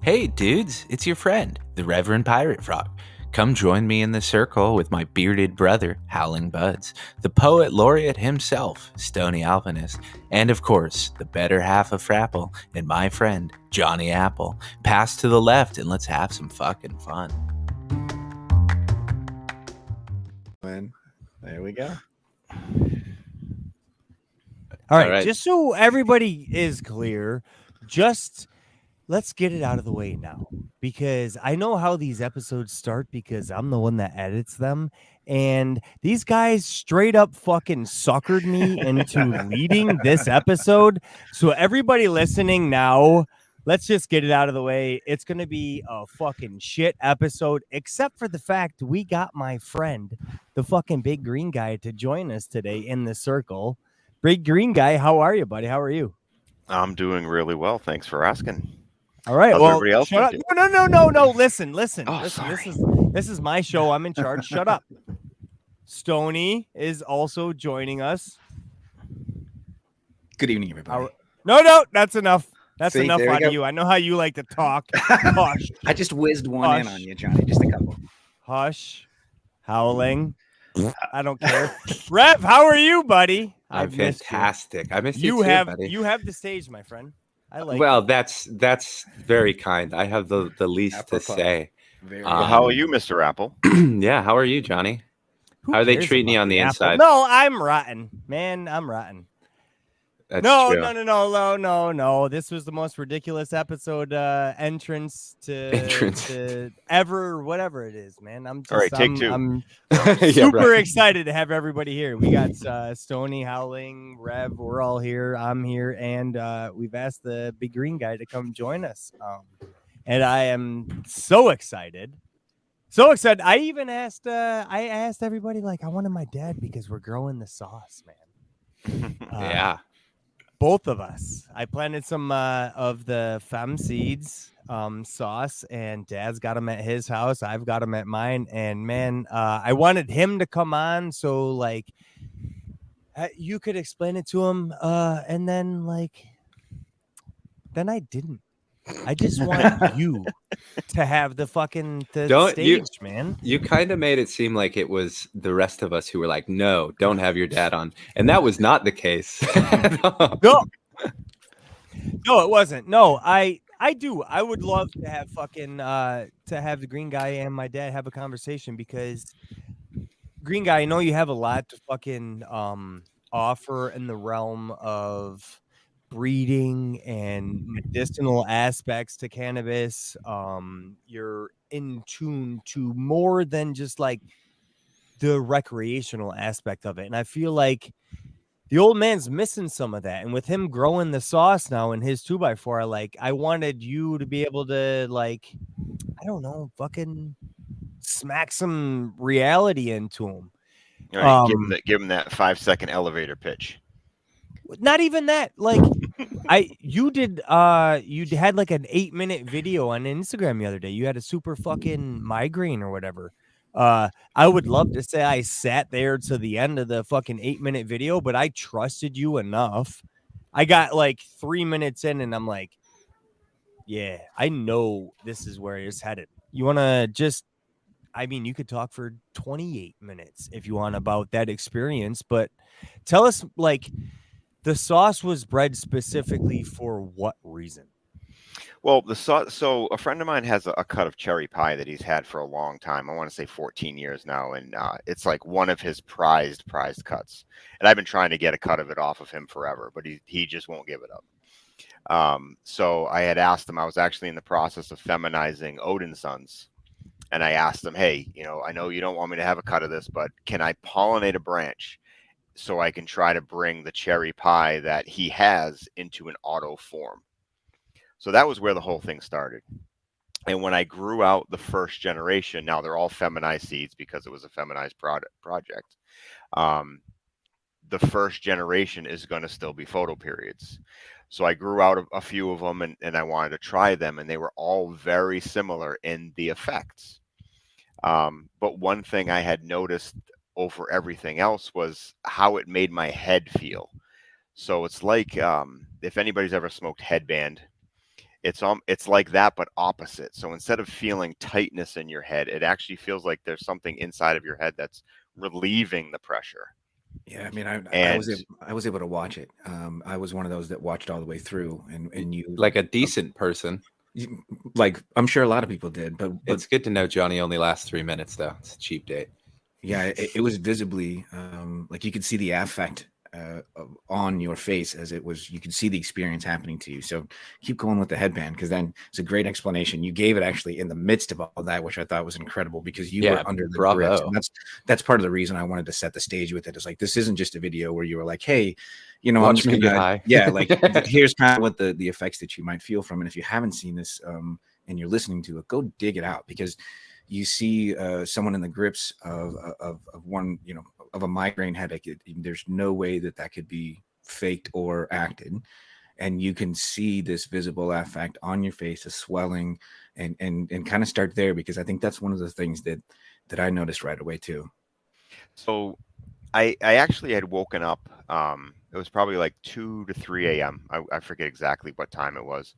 Hey dudes, it's your friend, the Reverend Pirate Frog. Come join me in the circle with my bearded brother, Howlingbuds, the poet laureate himself, Stoney Alpinist, and of course, the better half of Frapple and my friend, Johnny Apple. Pass to the left and let's have some fucking fun. There we go. All right, just so everybody is clear, just let's get it out of the way now, because I know how these episodes start because I'm the one that edits them, and these guys straight up fucking suckered me into leading this episode. So everybody listening now, let's just get it out of the way. It's going to be a fucking shit episode, except for the fact we got my friend, the fucking big green guy, to join us today in the circle. Big green guy, how are you, buddy? How are you? I'm doing really well. Thanks for asking. All right. How's everybody else shut up. doing? No. Listen. Oh, listen. sorry. This is my show. I'm in charge. Shut up. Stoney is also joining us. Good evening, everybody. No. That's enough. That's See, enough there we out go. of you. I know how you like to talk. Hush. I just whizzed one in Hush. on you, Johnny. Just a couple. Hush. Howling. I don't care. Rev, how are you, buddy? I'm I've missed you. fantastic. I missed you You too, have buddy. you have the stage, my friend. I like. Well, it. that's very kind. I have the least to Apropos. say. Very Well, how are you, Mr. Apple? Yeah, how are you, Johnny? Who how are they cares treating you about on the apple? inside? No, I'm rotten, man. I'm rotten. That's No. This was the most ridiculous episode entrance to ever, whatever it is, man. I'm just, All right, take two. I'm Yeah, super right. excited to have everybody here. We got Stoney, Howling, Rev. We're all here. I'm here, and we've asked the big green guy to come join us. And I am so excited. So excited. I even asked everybody, like, I wanted my dad because we're growing the sauce, man. Yeah. Both of us. I planted some of the fem seeds sauce, and Dad's got them at his house. I've got them at mine. And man, I wanted him to come on so like you could explain it to him. And then I didn't. I just want you to have the fucking stage, man. You kind of made it seem like it was the rest of us who were like, no, don't have your dad on. And that was not the case. No, it wasn't. No, I do. I would love to have to have the green guy and my dad have a conversation, because green guy, I know you have a lot to fucking offer in the realm of breeding and medicinal aspects to cannabis. You're in tune to more than just like the recreational aspect of it, and I feel like the old man's missing some of that. And with him growing the sauce now in his 2x4, I wanted you to be able to, like, I don't know, fucking smack some reality into him. All right, give him that 5-second elevator pitch. Not even that. Like, you had like an 8-minute video on Instagram the other day. You had a super fucking migraine or whatever. I would love to say I sat there to the end of the fucking 8-minute video, but I trusted you enough. I got like 3 minutes in and I'm like, yeah, I know this is where it's headed. You want to just, I mean, you could talk for 28 minutes if you want about that experience, but tell us, like, the sauce was bred specifically for what reason? Well, the sauce. So a friend of mine has a cut of cherry pie that he's had for a long time. I want to say 14 years now, and it's like one of his prized cuts. And I've been trying to get a cut of it off of him forever, but he just won't give it up. So I had asked him. I was actually in the process of feminizing Odin Sons, and I asked him, hey, I know you don't want me to have a cut of this, but can I pollinate a branch so I can try to bring the cherry pie that he has into an auto form? So that was where the whole thing started. And when I grew out the first generation, now they're all feminized seeds because it was a feminized project. The first generation is going to still be photo periods. So I grew out a few of them and I wanted to try them, and they were all very similar in the effects. But one thing I had noticed over everything else was how it made my head feel. So it's like if anybody's ever smoked headband, it's like that, but opposite. So instead of feeling tightness in your head, it actually feels like there's something inside of your head that's relieving the pressure. Yeah, I mean, I And was able to watch it. I was one of those that watched all the way through, and you Like a decent person. like I'm sure a lot of people did, but It's good to know Johnny only lasts 3 minutes, though. It's a cheap date. yeah, it was visibly like you could see the affect on your face as it was. You could see the experience happening to you. So keep going with the headband, because then it's a great explanation. You gave it actually in the midst of all that, which I thought was incredible, because you were under the grips. And that's part of the reason I wanted to set the stage with it. It's like, this isn't just a video where you were like, hey, you know, I'm just gonna yeah, like here's kind of what the effects that you might feel from it. If you haven't seen this and you're listening to it, go dig it out, because you see someone in the grips of one, you know, of a migraine headache. There's no way that could be faked or acted. And you can see this visible affect on your face, a swelling, and kind of start there, because I think that's one of the things that I noticed right away too. So I actually had woken up. It was probably like 2 to 3 a.m. I forget exactly what time it was.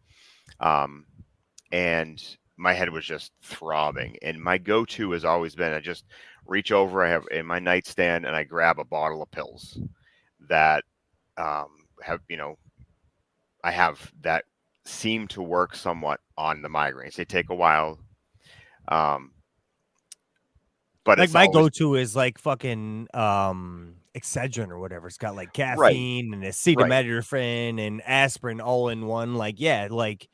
And my head was just throbbing. And my go-to has always been, I just reach over, I have in my nightstand, and I grab a bottle of pills that have, you know, I have that seem to work somewhat on the migraines. They take a while. But like my go-to is like fucking Excedrin or whatever. It's got like caffeine and acetaminophen and aspirin all in one. Like, yeah, like,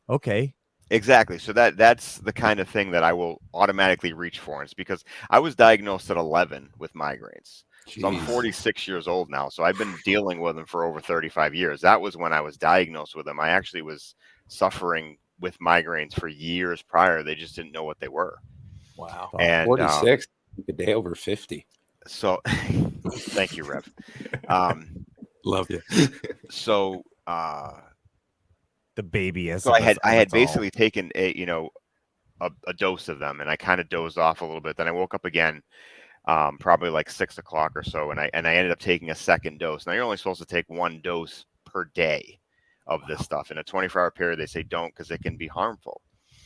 okay. Exactly. So that's the kind of thing that I will automatically reach for. And it's because I was diagnosed at 11 with migraines. Jeez. So I'm 46 years old now. So I've been dealing with them for over 35 years. That was when I was diagnosed with them. I actually was suffering with migraines for years prior. They just didn't know what they were. Wow. And 46, a day over 50. So thank you, Rev. Love you. So the baby is. So I had basically taken a dose of them, and I kind of dozed off a little bit. Then I woke up again, probably like 6 o'clock or so, and I ended up taking a second dose. Now you're only supposed to take 1 dose per day of this stuff. In a 24-hour period, they say don't, because it can be harmful.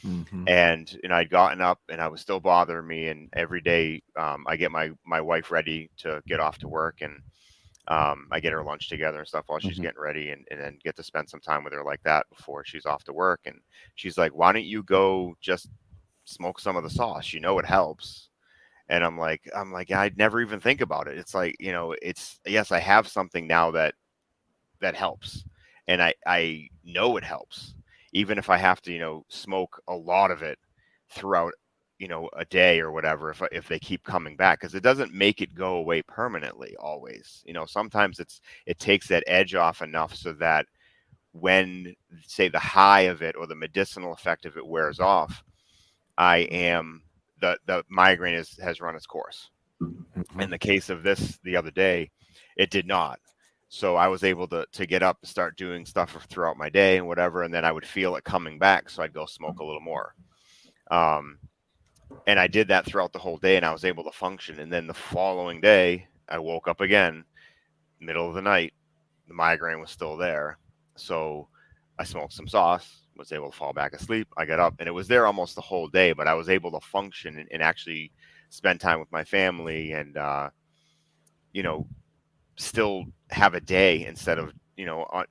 Mm-hmm. And I'd gotten up, and I was still bothering me. And every day, I get my wife ready to get off to work, and I get her lunch together and stuff while she's getting ready, and then get to spend some time with her like that before she's off to work. And she's like, why don't you go just smoke some of the sauce? You know, it helps. And I'm like, yeah, I'd never even think about it. It's like, it's, yes, I have something now that helps. And I know it helps, even if I have to, smoke a lot of it throughout, a day or whatever, if they keep coming back, because it doesn't make it go away permanently always. Sometimes it takes that edge off enough so that when, say, the high of it or the medicinal effect of it wears off, the migraine has run its course. In the case of this the other day, it did not. So I was able to get up and start doing stuff throughout my day and whatever, and then I would feel it coming back, so I'd go smoke a little more. And I did that throughout the whole day, and I was able to function. And then the following day, I woke up again, middle of the night. The migraine was still there. So I smoked some sauce, was able to fall back asleep. I got up, and it was there almost the whole day, but I was able to function and actually spend time with my family and, still have a day instead of,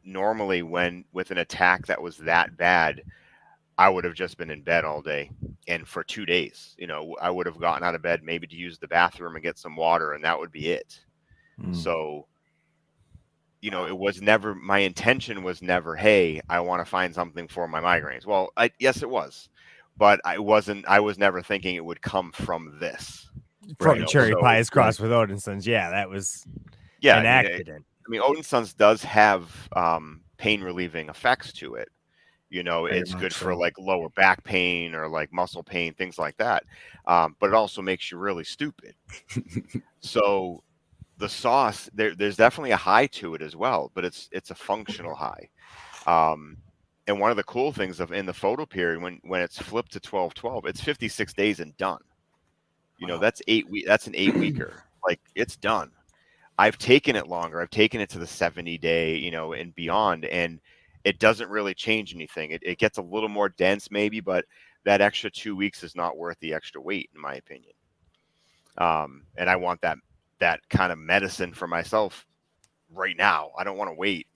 normally with an attack that was that bad, I would have just been in bed all day. And for 2 days, I would have gotten out of bed maybe to use the bathroom and get some water, and that would be it. So, it was never, my intention was never, hey, I want to find something for my migraines. Well, yes, it was, but I was never thinking it would come from this. From cherry pies crossed with Odinson's. Yeah, that was an accident. Odinson's does have pain relieving effects to it. It's good for like lower back pain or like muscle pain, things like that. But it also makes you really stupid. So the sauce, there's definitely a high to it as well, but it's a functional high. And one of the cool things in the photo period, when it's flipped to 12/12, it's 56 days and done. That's 8 weeks. That's an 8-weeker. Like, it's done. I've taken it longer. I've taken it to the 70-day, and beyond. And it doesn't really change anything. It gets a little more dense maybe, but that extra 2 weeks is not worth the extra wait, in my opinion. And I want that kind of medicine for myself right now. I don't want to wait,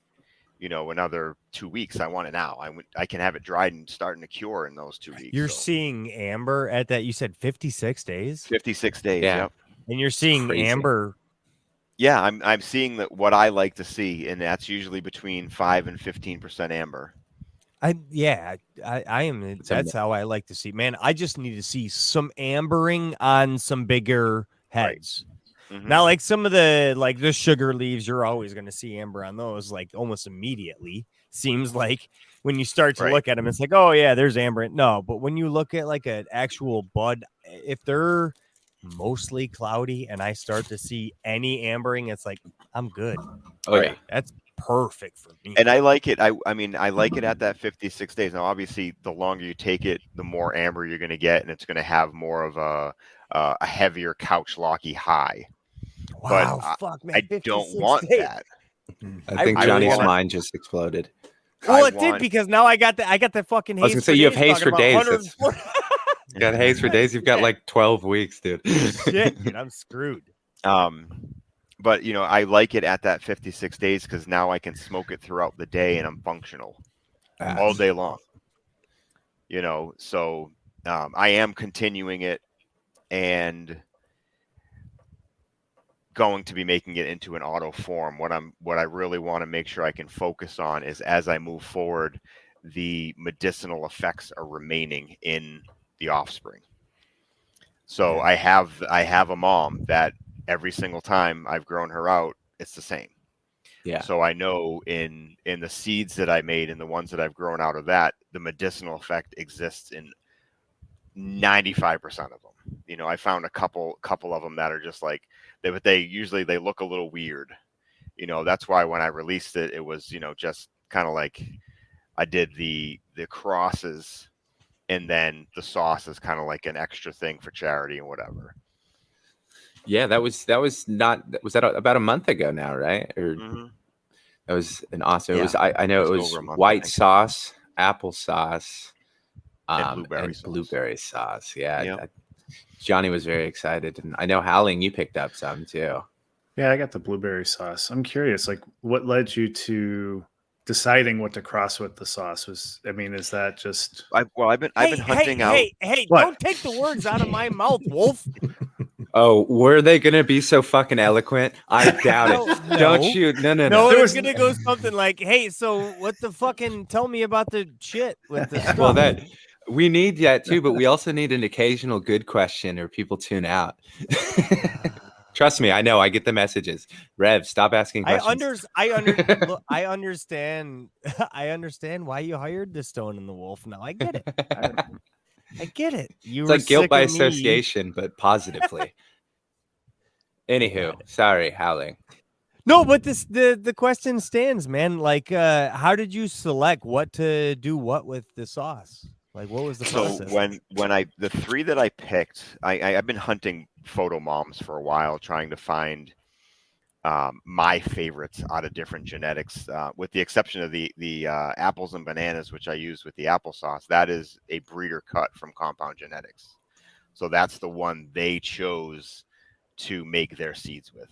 another 2 weeks. I want it now. I can have it dried and starting to cure in those 2 weeks. You're seeing amber at that. You said 56 days. 56 days. Yeah. Yep. And you're seeing amber. Yeah, I'm seeing that what I like to see, and that's usually between 5 and 15% amber. I am. That's how I like to see. Man, I just need to see some ambering on some bigger heads. Right. Mm-hmm. Not like some of the sugar leaves. You're always going to see amber on those, like almost immediately. Seems like when you start to look at them, it's like, oh yeah, there's amber. No, but when you look at like an actual bud, if they're mostly cloudy and I start to see any ambering, it's like I'm good. Oh yeah, that's perfect for me. And I like it. I mean, I like it at that 56 days. Now, obviously, the longer you take it, the more amber you're going to get, and it's going to have more of a heavier couch locky high. Wow, but fuck, man, I don't want that. I think Johnny's mind just exploded. Well, it did, because now I got the fucking haze. I was gonna say you have haze for days. You got haze for days. You've got like 12 weeks, dude. Shit, dude, I'm screwed. But I like it at that 56 days because now I can smoke it throughout the day and I'm functional all day long. So I am continuing it and going to be making it into an auto form. What I really want to make sure I can focus on is, as I move forward, the medicinal effects are remaining in the offspring. So I have a mom that every single time I've grown her out, it's the same. Yeah. So I know in the seeds that I made and the ones that I've grown out of that, the medicinal effect exists in 95% of them. I found a couple of them that are just like they usually look a little weird. That's why when I released it, it was just kind of like I did the crosses, and then the sauce is kind of like an extra thing for charity and whatever. Yeah, that was that about a month ago now, right? Or that was an awesome. Yeah. It was I know it was white sauce, applesauce, and blueberry sauce. Yeah, yep. Johnny was very excited, and I know Howling, you picked up some too. Yeah, I got the blueberry sauce. I'm curious, like, what led you to deciding what to cross with the sauce? Is that just? I've been hunting out. Hey! Don't take the words out of my mouth, Wolf. Oh, were they going to be so fucking eloquent? I doubt it. No. Don't you? No. No, it was going to go something like, hey, so what the fucking, tell me about the shit with this stuff. Well, we need that too, but we also need an occasional good question or people tune out. Trust me, I know. I get the messages. Rev, stop asking questions. I understand. I understand why you hired the Stone and the Wolf. Now I get it. I get it. It's like guilt by association, but positively. Anywho, sorry, Howling. No, but the question stands, man. Like, how did you select what to do what with the sauce? Like, what was the process? So when the three that I picked, I've been hunting photo moms for a while, trying to find my favorites out of different genetics, with the exception of the apples and bananas, which I use with the applesauce. That is a breeder cut from Compound Genetics. So that's the one they chose to make their seeds with.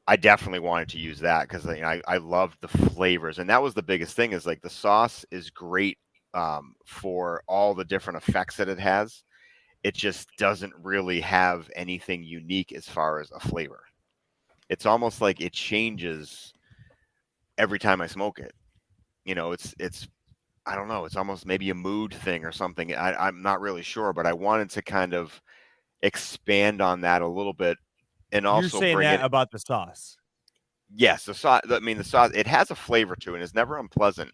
I definitely wanted to use that because I loved the flavors. And that was the biggest thing, is like the sauce is great for all the different effects that it has. It just doesn't really have anything unique as far as a flavor. It's almost like it changes every time I smoke it. It's I don't know. It's almost maybe a mood thing or something. I'm not really sure, but I wanted to kind of expand on that a little bit, and also you're saying bring that about the sauce. Yes, the sauce. I mean, the sauce. It has a flavor to it, and it's never unpleasant.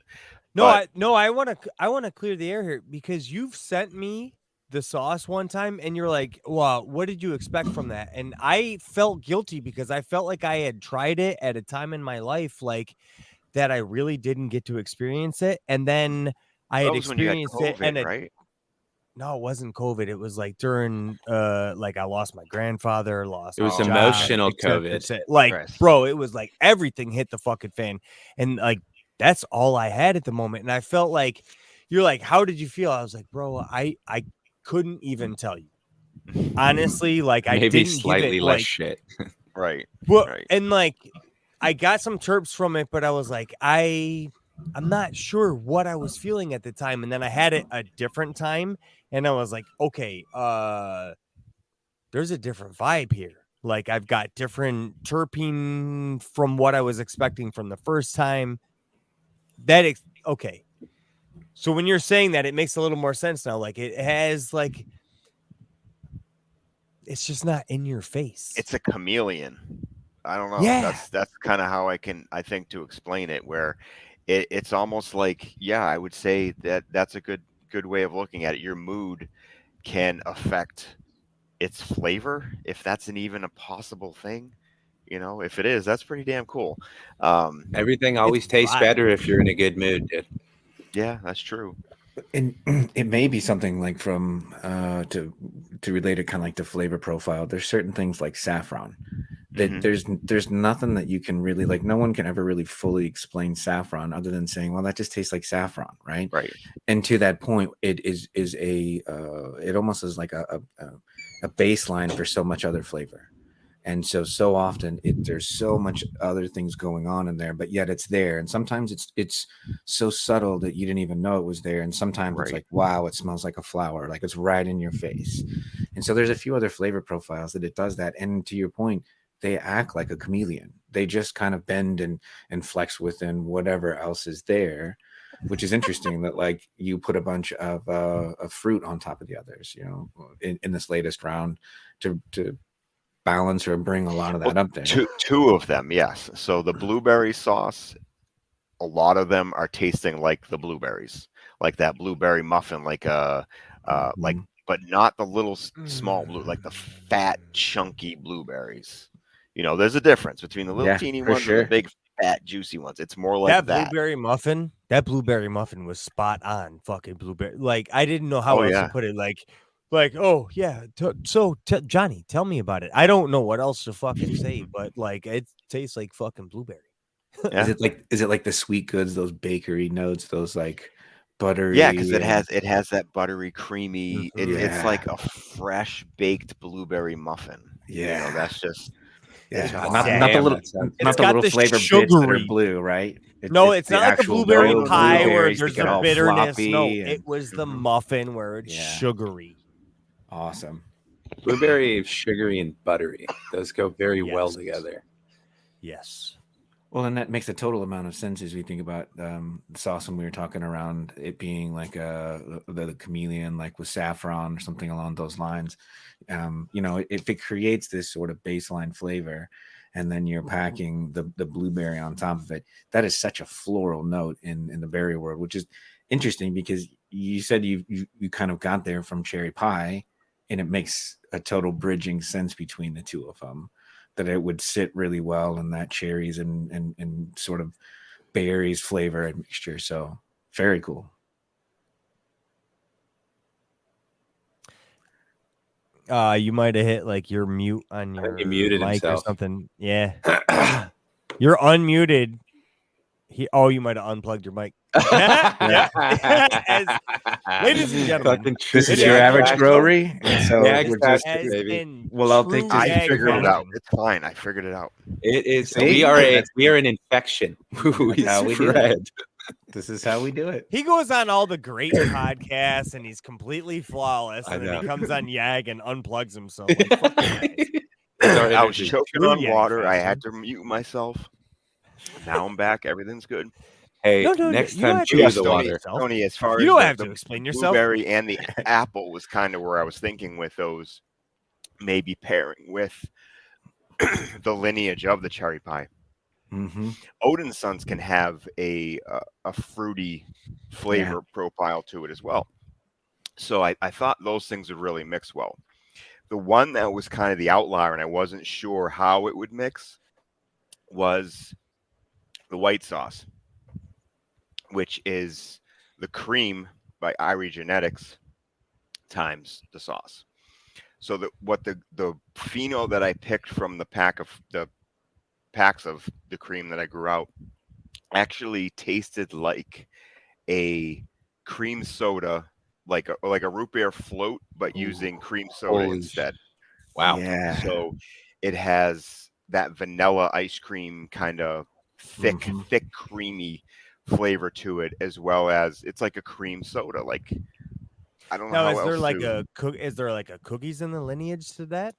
I want to clear the air here, because you've sent me the sauce one time and you're like, well, what did you expect from that? And I felt guilty because I felt like I had tried it at a time in my life like that I really didn't get to experience it. And then I had experienced it, and right? no, it wasn't COVID. It was like during like I lost my grandfather, lost It was my job, emotional et cetera, COVID. et cetera. Like, Chris. bro, it was like everything hit the fucking fan. And like that's all I had at the moment. And I felt like you're like, how did you feel? I was like, bro, I couldn't even tell you. Honestly, like I Maybe didn't slightly give it less like shit. Right. well, Right. and like I got some terps from it, but I was like, I'm not sure what I was feeling at the time. And then I had it a different time, and I was like, okay, there's a different vibe here. Like I've got different terpene from what I was expecting from the first time. Okay. So when you're saying that, it makes a little more sense now. Like it has like it's just not in your face. It's a chameleon. I don't know. Yeah. That's kind of how I think to explain it, where it's almost like, yeah, I would say that's a good way of looking at it. Your mood can affect its flavor, if that's even a possible thing. If it is, that's pretty damn cool. Everything always It's tastes vibe. better if you're in a good mood, dude. Yeah, that's true. And it may be something like from to relate it kind of like the flavor profile. There's certain things like saffron that there's nothing that you can really like. No one can ever really fully explain saffron other than saying, well, that just tastes like saffron, right? Right. And to that point, it is a it almost is like a baseline for so much other flavor. And so often there's so much other things going on in there, but yet it's there. And sometimes it's so subtle that you didn't even know it was there. And sometimes it's Right. like, wow, it smells like a flower, like it's right in your face. And so there's a few other flavor profiles that it does that. And to your point, they act like a chameleon. They just kind of bend and flex within whatever else is there, which is interesting that like you put a bunch of fruit on top of the others, in this latest round to balance or bring a lot of that up there. Two of them, yes. So the blueberry sauce, a lot of them are tasting like the blueberries, like that blueberry muffin, like but not the little small blue, like the fat chunky blueberries. There's a difference between the little teeny ones and the big fat juicy ones. It's more like that. Blueberry muffin. That blueberry muffin was spot on. Fucking blueberry. Like I didn't know how else to put it. Like, oh yeah. Johnny, tell me about it. I don't know what else to fucking say, but like it tastes like fucking blueberry. Yeah. Is it like the sweet goods, those bakery notes, those like buttery? Yeah, because it has that buttery, creamy. It's like a fresh baked blueberry muffin. Yeah, that's just. Not the little flavor bits that are blue, right? It's not like a blueberry pie where there's a bitterness. No, it was the muffin where it's sugary. Awesome. Blueberry, sugary, and buttery. Those go very well together. Yes. Well, and that makes a total amount of sense as we think about the sauce when we were talking around it being like the chameleon, like with saffron or something along those lines. If it creates this sort of baseline flavor, and then you're packing the blueberry on top of it, that is such a floral note in the berry world, which is interesting because you said you kind of got there from cherry pie, and it makes a total bridging sense between the two of them, that it would sit really well in that cherries and sort of berries flavor and mixture. So very cool. You might have hit like your mute on your muted mic himself. or something. Yeah. You're unmuted. You might have unplugged your mic. Yeah. Ladies and gentlemen, this is your average brewery. So we're just I'll take this. I figured it out. It's fine. I figured it out. It is. We are an infection. How we do it. This is how we do it. He goes on all the great podcasts and he's completely flawless, and then he comes on Yag and unplugs himself. I was choking on water. I had to mute myself. Now I'm back. Everything's good. Hey, next time choose the water. Tony, as far you as don't have to explain yourself. Blueberry and the apple was kind of where I was thinking with those, maybe pairing with the lineage of the cherry pie. Mm-hmm. Odin's Sons can have a fruity flavor profile to it as well. So I thought those things would really mix well. The one that was kind of the outlier, and I wasn't sure how it would mix, was the white sauce, which is the cream by Irie Genetics times the sauce. So what the pheno that I picked from the packs of the cream that I grew out actually tasted like a cream soda, like a root beer float, but using cream soda Holy instead. Wow. Yeah. So it has that vanilla ice cream kind of thick, creamy flavor to it, as well as it's like a cream soda. Like, I don't know Now, how is there else like to... is there like a cookies in the lineage to that?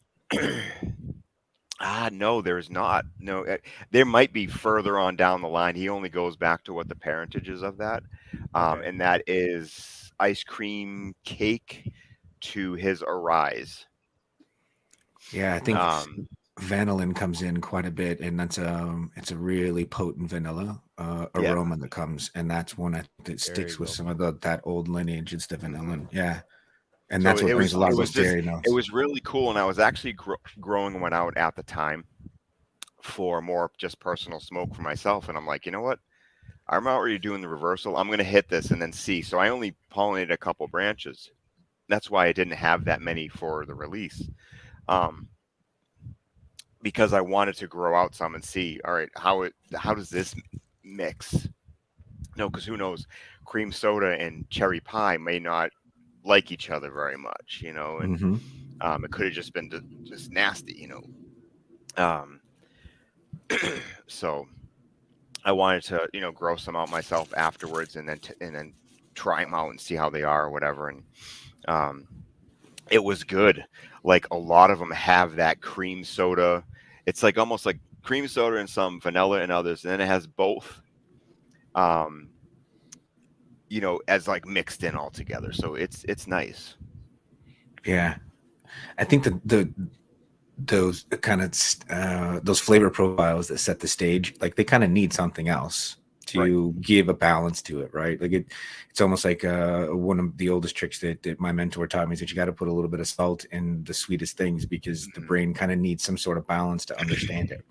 No, there's not. No, there might be further on down the line. He only goes back to what the parentage is of that. Okay. And that is ice cream cake to his Arise. Yeah, I think vanillin comes in quite a bit, and that's it's a really potent vanilla aroma that comes, and that's one that sticks with some of that old lineage. It's the vanillin, yeah, and So that's what brings a lot of those just, dairy notes. it was really cool, and I was actually growing one out at the time for more just personal smoke for myself, and I'm like, you know what? I'm already doing the reversal. I'm going to hit this and then see. So I only pollinated a couple branches. That's why I didn't have that many for the release. Because I wanted to grow out some and see, all right, how does this mix? No, because who knows, cream soda and cherry pie may not like each other very much, you know, and it could have just been just nasty, you know. So I wanted to, you know, grow some out myself afterwards, and then try them out and see how they are or whatever, and it was good. Like, a lot of them have that cream soda. It's like almost like cream soda and some vanilla and others, and then it has both, you know, as like mixed in all together. So it's nice. Yeah, I think those kind of those flavor profiles that set the stage, like they kind of need something else to give a balance to it, right? Like it's almost like one of the oldest tricks that my mentor taught me is that you got to put a little bit of salt in the sweetest things, because the brain kind of needs some sort of balance to understand it.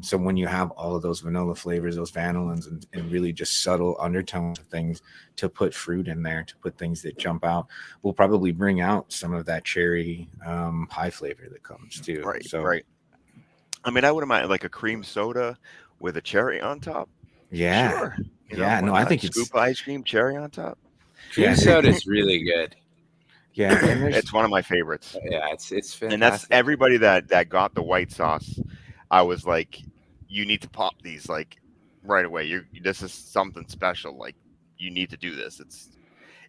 So when you have all of those vanilla flavors, those vanillins, and really just subtle undertones of things, to put fruit in there, to put things that jump out, will probably bring out some of that cherry pie flavor that comes too. Right. So, right. I mean, I wouldn't mind like a cream soda with a cherry on top. Yeah. Sure. Yeah. No, I think scoop ice cream, cherry on top. Cream soda is really good. Yeah, and it's one of my favorites. Yeah, it's fantastic. And that's everybody that got the white sauce. I was like, you need to pop these like right away. This is something special. Like, you need to do this.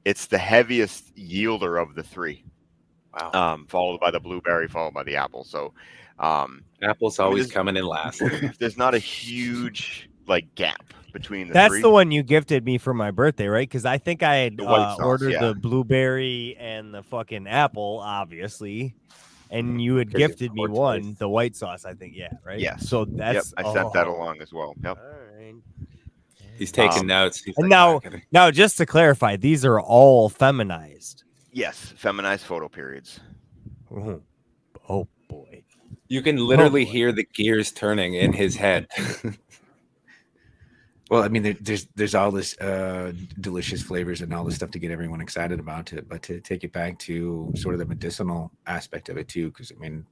It's the heaviest yielder of the three. Wow. Followed by the blueberry, followed by the apple. So apple's always coming in last. There's not a huge like gap between the That's three. the one you gifted me for my birthday, right? Because I think I had ordered sauce, the blueberry and the fucking apple, obviously, and you had gifted me one, the white sauce. I think, yeah, right. Yes. So that's I sent that along as well. Yep. All right. He's taking notes. He's and like, now, just to clarify, these are all feminized. Yes, feminized photo periods. Oh boy. You can literally hear the gears turning in his head. Well, I mean, there's all this delicious flavors and all this stuff to get everyone excited about it, but to take it back to sort of the medicinal aspect of it too, because I mean,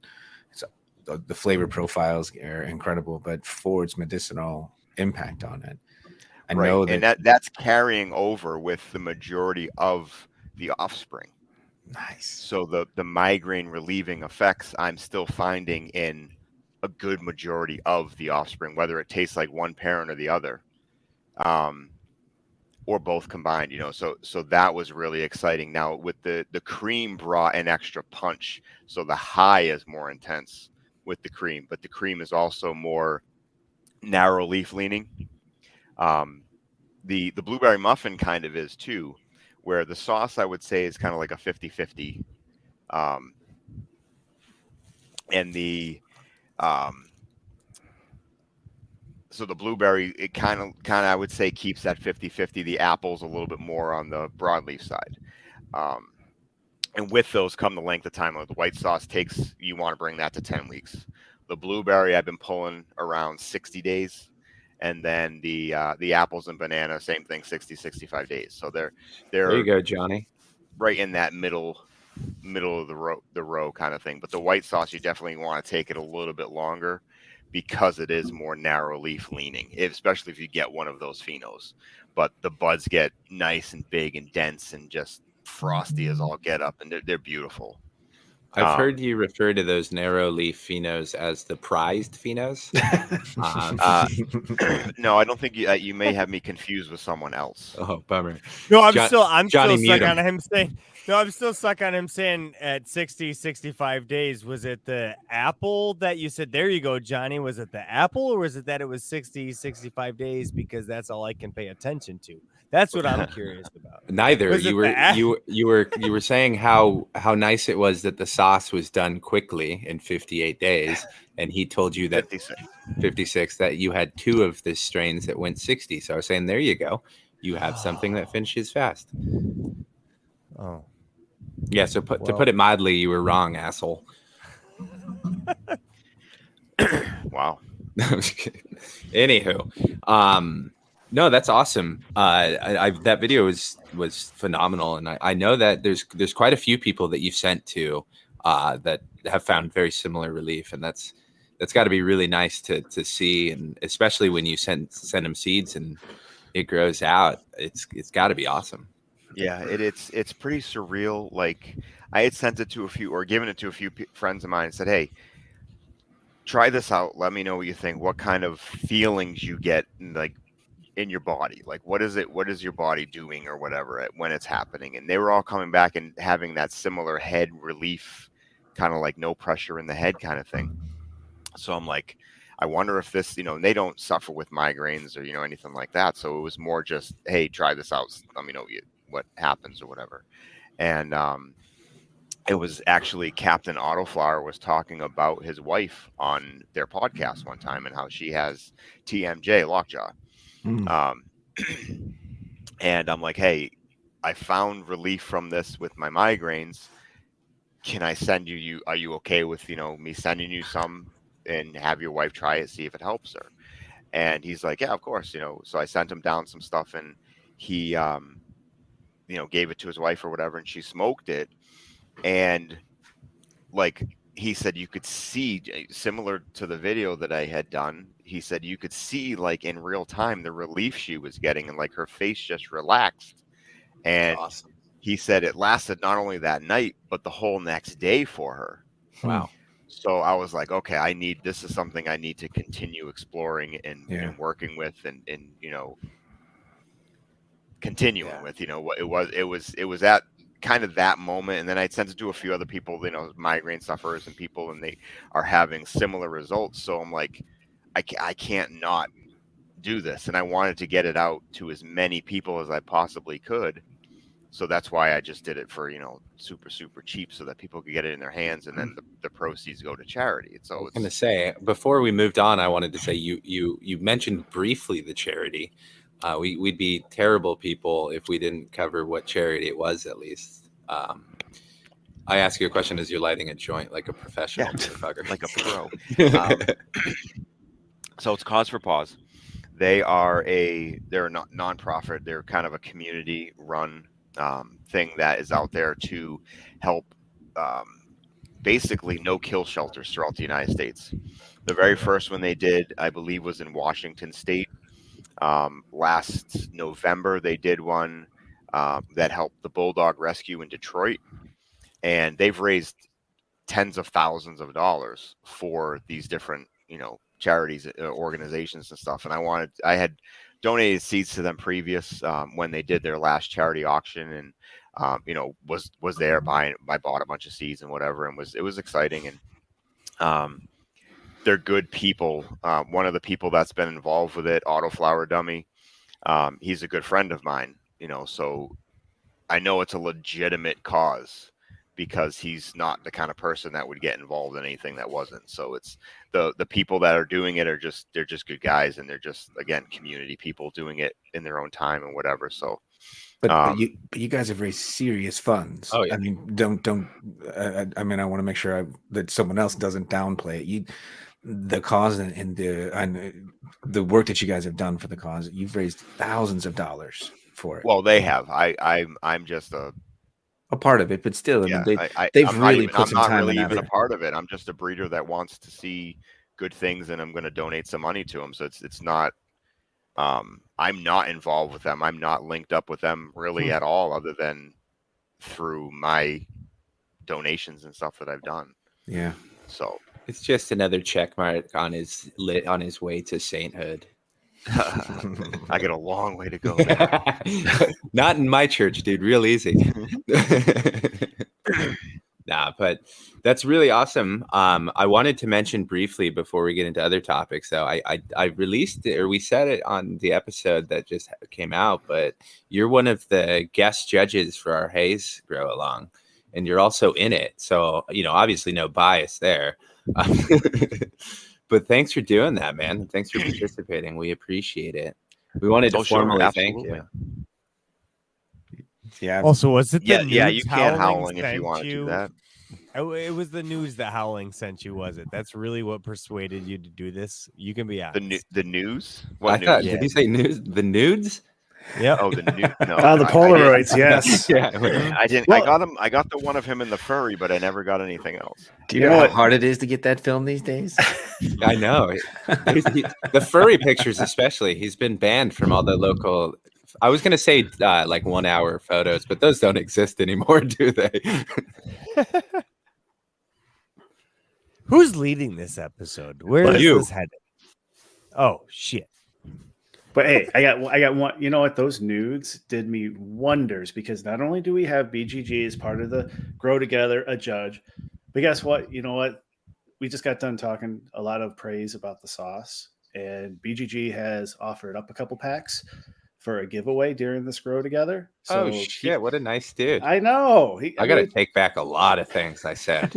the flavor profiles are incredible, but for its medicinal impact on it, I know that, and that's carrying over with the majority of the offspring. Nice. So the migraine relieving effects I'm still finding in a good majority of the offspring, whether it tastes like one parent or the other. Or both combined, you know, so that was really exciting. Now with the cream brought an extra punch, so the high is more intense with the cream, but the cream is also more narrow leaf leaning. The blueberry muffin kind of is too, where the sauce I would say is kind of like a 50-50, and the so the blueberry, it kind of I would say keeps that 50-50. The apple's a little bit more on the broadleaf side. And with those come the length of time. The white sauce takes, you want to bring that to 10 weeks. The blueberry I've been pulling around 60 days. And then the apples and banana, same thing, 60-65 days. So there you go, Johnny. right in that middle of the row kind of thing. But the white sauce, you definitely want to take it a little bit longer because it is more narrow leaf leaning, especially if you get one of those phenos. But the buds get nice and big and dense and just frosty as all get up, and they're beautiful. I've heard you refer to those narrow leaf phenos as the prized phenos. No, I don't think you may have me confused with someone else. Oh, bummer. No, I'm Johnny, still stuck on him saying. No, I'm still stuck on him saying at 60, 65 days. Was it the apple that you said? There you go, Johnny. Was it the apple, or was it that it was 60, 65 days because that's all I can pay attention to? That's what I'm curious about. Neither. You were saying how nice it was that the sauce was done quickly in 58 days, and he told you that 56 that you had 2 of the strains that went 60. So I was saying, there you go. You have something that finishes fast. Oh. Yeah, so to put it mildly, you were wrong, asshole. Wow. Anywho, no, that's awesome. That video was phenomenal, and I know that there's quite a few people that you've sent to that have found very similar relief, and that's got to be really nice to see, and especially when you send them seeds and it grows out, it's got to be awesome. Yeah, it's pretty surreal. Like, I had sent it to a few, or given it to a few friends of mine, and said, "Hey, try this out. Let me know what you think. What kind of feelings you get, like, in your body? Like, what is your body doing, or whatever, when it's happening?" And they were all coming back and having that similar head relief, kind of like no pressure in the head kind of thing. So I'm like, I wonder if this, they don't suffer with migraines or anything like that. So it was more just, hey, try this out. Let me know what happens or whatever. And it was actually Captain Autoflower was talking about his wife on their podcast one time and how she has TMJ, lockjaw. And I'm like, hey, I found relief from this with my migraines. Can I send you? Are you okay with me sending you some and have your wife try it, see if it helps her? And he's like, yeah, of course. So I sent him down some stuff, and he gave it to his wife or whatever, and she smoked it. And like he said, you could see, similar to the video that I had done, he said you could see, like, in real time the relief she was getting, and like her face just relaxed. And awesome. He said it lasted not only that night, but the whole next day for her. Wow. So I was like, okay, this is something I need to continue exploring and working with and continuing with. It was at kind of that moment, and then I sent it to a few other people, migraine sufferers and people, and they are having similar results. So I'm like, I can't not do this, and I wanted to get it out to as many people as I possibly could. So that's why I just did it for super, super cheap, so that people could get it in their hands, and then the proceeds go to charity. So I was going to say, before we moved on, I wanted to say you mentioned briefly the charity. We'd be terrible people if we didn't cover what charity it was, at least. I ask you a question as you're lighting a joint like a professional motherfucker. Like a pro. So it's Cause for Pause. They're a nonprofit. They're kind of a community run thing that is out there to help basically no-kill shelters throughout the United States. The very first one they did, I believe, was in Washington State. Last November, they did one that helped the Bulldog Rescue in Detroit. And they've raised tens of thousands of dollars for these different, charities, organizations and stuff. And I had donated seeds to them previous when they did their last charity auction, and was there buying. I bought a bunch of seeds and whatever, and it was exciting. And they're good people. One of the people that's been involved with it, Autoflower Dummy, he's a good friend of mine. So I know it's a legitimate cause, because he's not the kind of person that would get involved in anything that wasn't. So it's the people that are doing it they're just good guys, and they're just, again, community people doing it in their own time and whatever. So, but you guys have raised serious funds. Oh yeah. I mean, don't. I mean, I want to make sure that someone else doesn't downplay it. The cause and the work that you guys have done for the cause, you've raised thousands of dollars for it. Well, they have. I'm just a a part of it, but still, Yeah, they've I'm really put some not time really and even a effort. part of it. I'm just a breeder that wants to see good things, and I'm going to donate some money to them. So it's not. I'm not involved with them. I'm not linked up with them really at all, other than through my donations and stuff that I've done. Yeah. So It's just another check mark on his way to sainthood. I got a long way to go there. Not in my church, dude. Real easy. Nah, but that's really awesome. I wanted to mention briefly before we get into other topics, though. I released it, or we said it on the episode that just came out, but you're one of the guest judges for our Haze Grow Along, and you're also in it. So, obviously no bias there. But thanks for doing that, man. Thanks for participating. We appreciate it. We wanted to formally thank you. Yeah. Also, was it the news you can Howling if you want to do that. It was the news that Howling sent you, was it? That's really what persuaded you to do this. You can be honest. The news? What news? Did you say news? The nudes? Yeah. Oh, the nude. No, the Polaroids. Yes. Yeah. I didn't. Well, I got the one of him in the furry, but I never got anything else. Do you know how hard it is to get that film these days? I know. The furry pictures, especially. He's been banned from all the local. I was going to say like 1 hour photos, but those don't exist anymore, do they? Who's leading this episode? Where is this headed? Oh, shit. But hey, I got one. You know what? Those nudes did me wonders, because not only do we have BGG as part of the Grow Together, a judge, but guess what? You know what? We just got done talking a lot of praise about the sauce, and BGG has offered up a couple packs for a giveaway during this Grow Together. So shit! What a nice dude. I know. I got to take back a lot of things I said.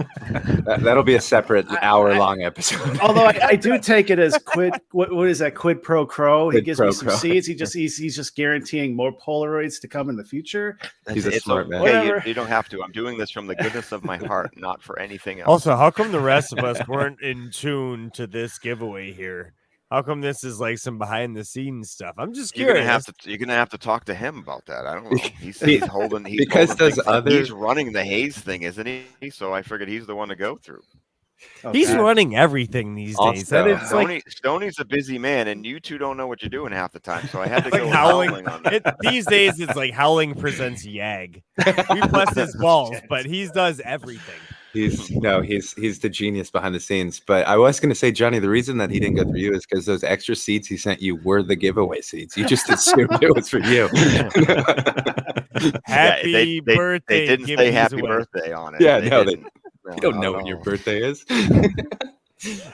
That'll be a separate hour-long episode. Although I do take it as quid. What is that? Quid pro quo. He gives me some seeds. He's just guaranteeing more Polaroids to come in the future. He's a smart man. Yeah, you don't have to. I'm doing this from the goodness of my heart, not for anything else. Also, how come the rest of us weren't in tune to this giveaway here? How come this is like some behind the scenes stuff? I'm just curious. You're gonna have to talk to him about that. I don't know. He's holding. He's running the Haze thing, isn't he? So I figured he's the one to go through. Okay. He's running everything these days. Stoney's a busy man, and you two don't know what you're doing half the time. So I had to go Howling on that. These days, it's like Howling presents Yag. We bless his balls, but he does everything. He's the genius behind the scenes. But I was going to say, Johnny, the reason that he didn't go through you is because those extra seeds he sent you were the giveaway seeds. You just assumed it was for you. Happy birthday! They didn't say happy birthday on it. Yeah, they don't know when your birthday is.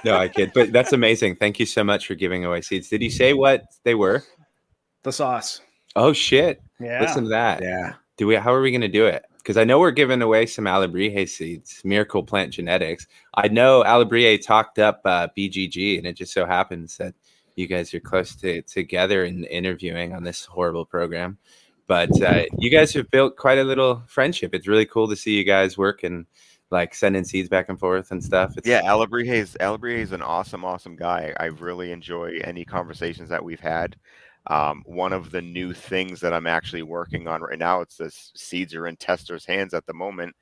No, I kid. But that's amazing. Thank you so much for giving away seeds. Did you say what they were? The sauce. Oh shit! Yeah. Listen to that. Yeah. How are we going to do it? Because I know we're giving away some Alabrije seeds, Miracle Plant Genetics. I know Alabrije talked up BGG, and it just so happens that you guys are close together in interviewing on this horrible program. But you guys have built quite a little friendship. It's really cool to see you guys work and like sending seeds back and forth and stuff. Alabrije is an awesome guy. I really enjoy any conversations that we've had. One of the new things that I'm actually working on right now, it's the seeds are in testers' hands at the moment,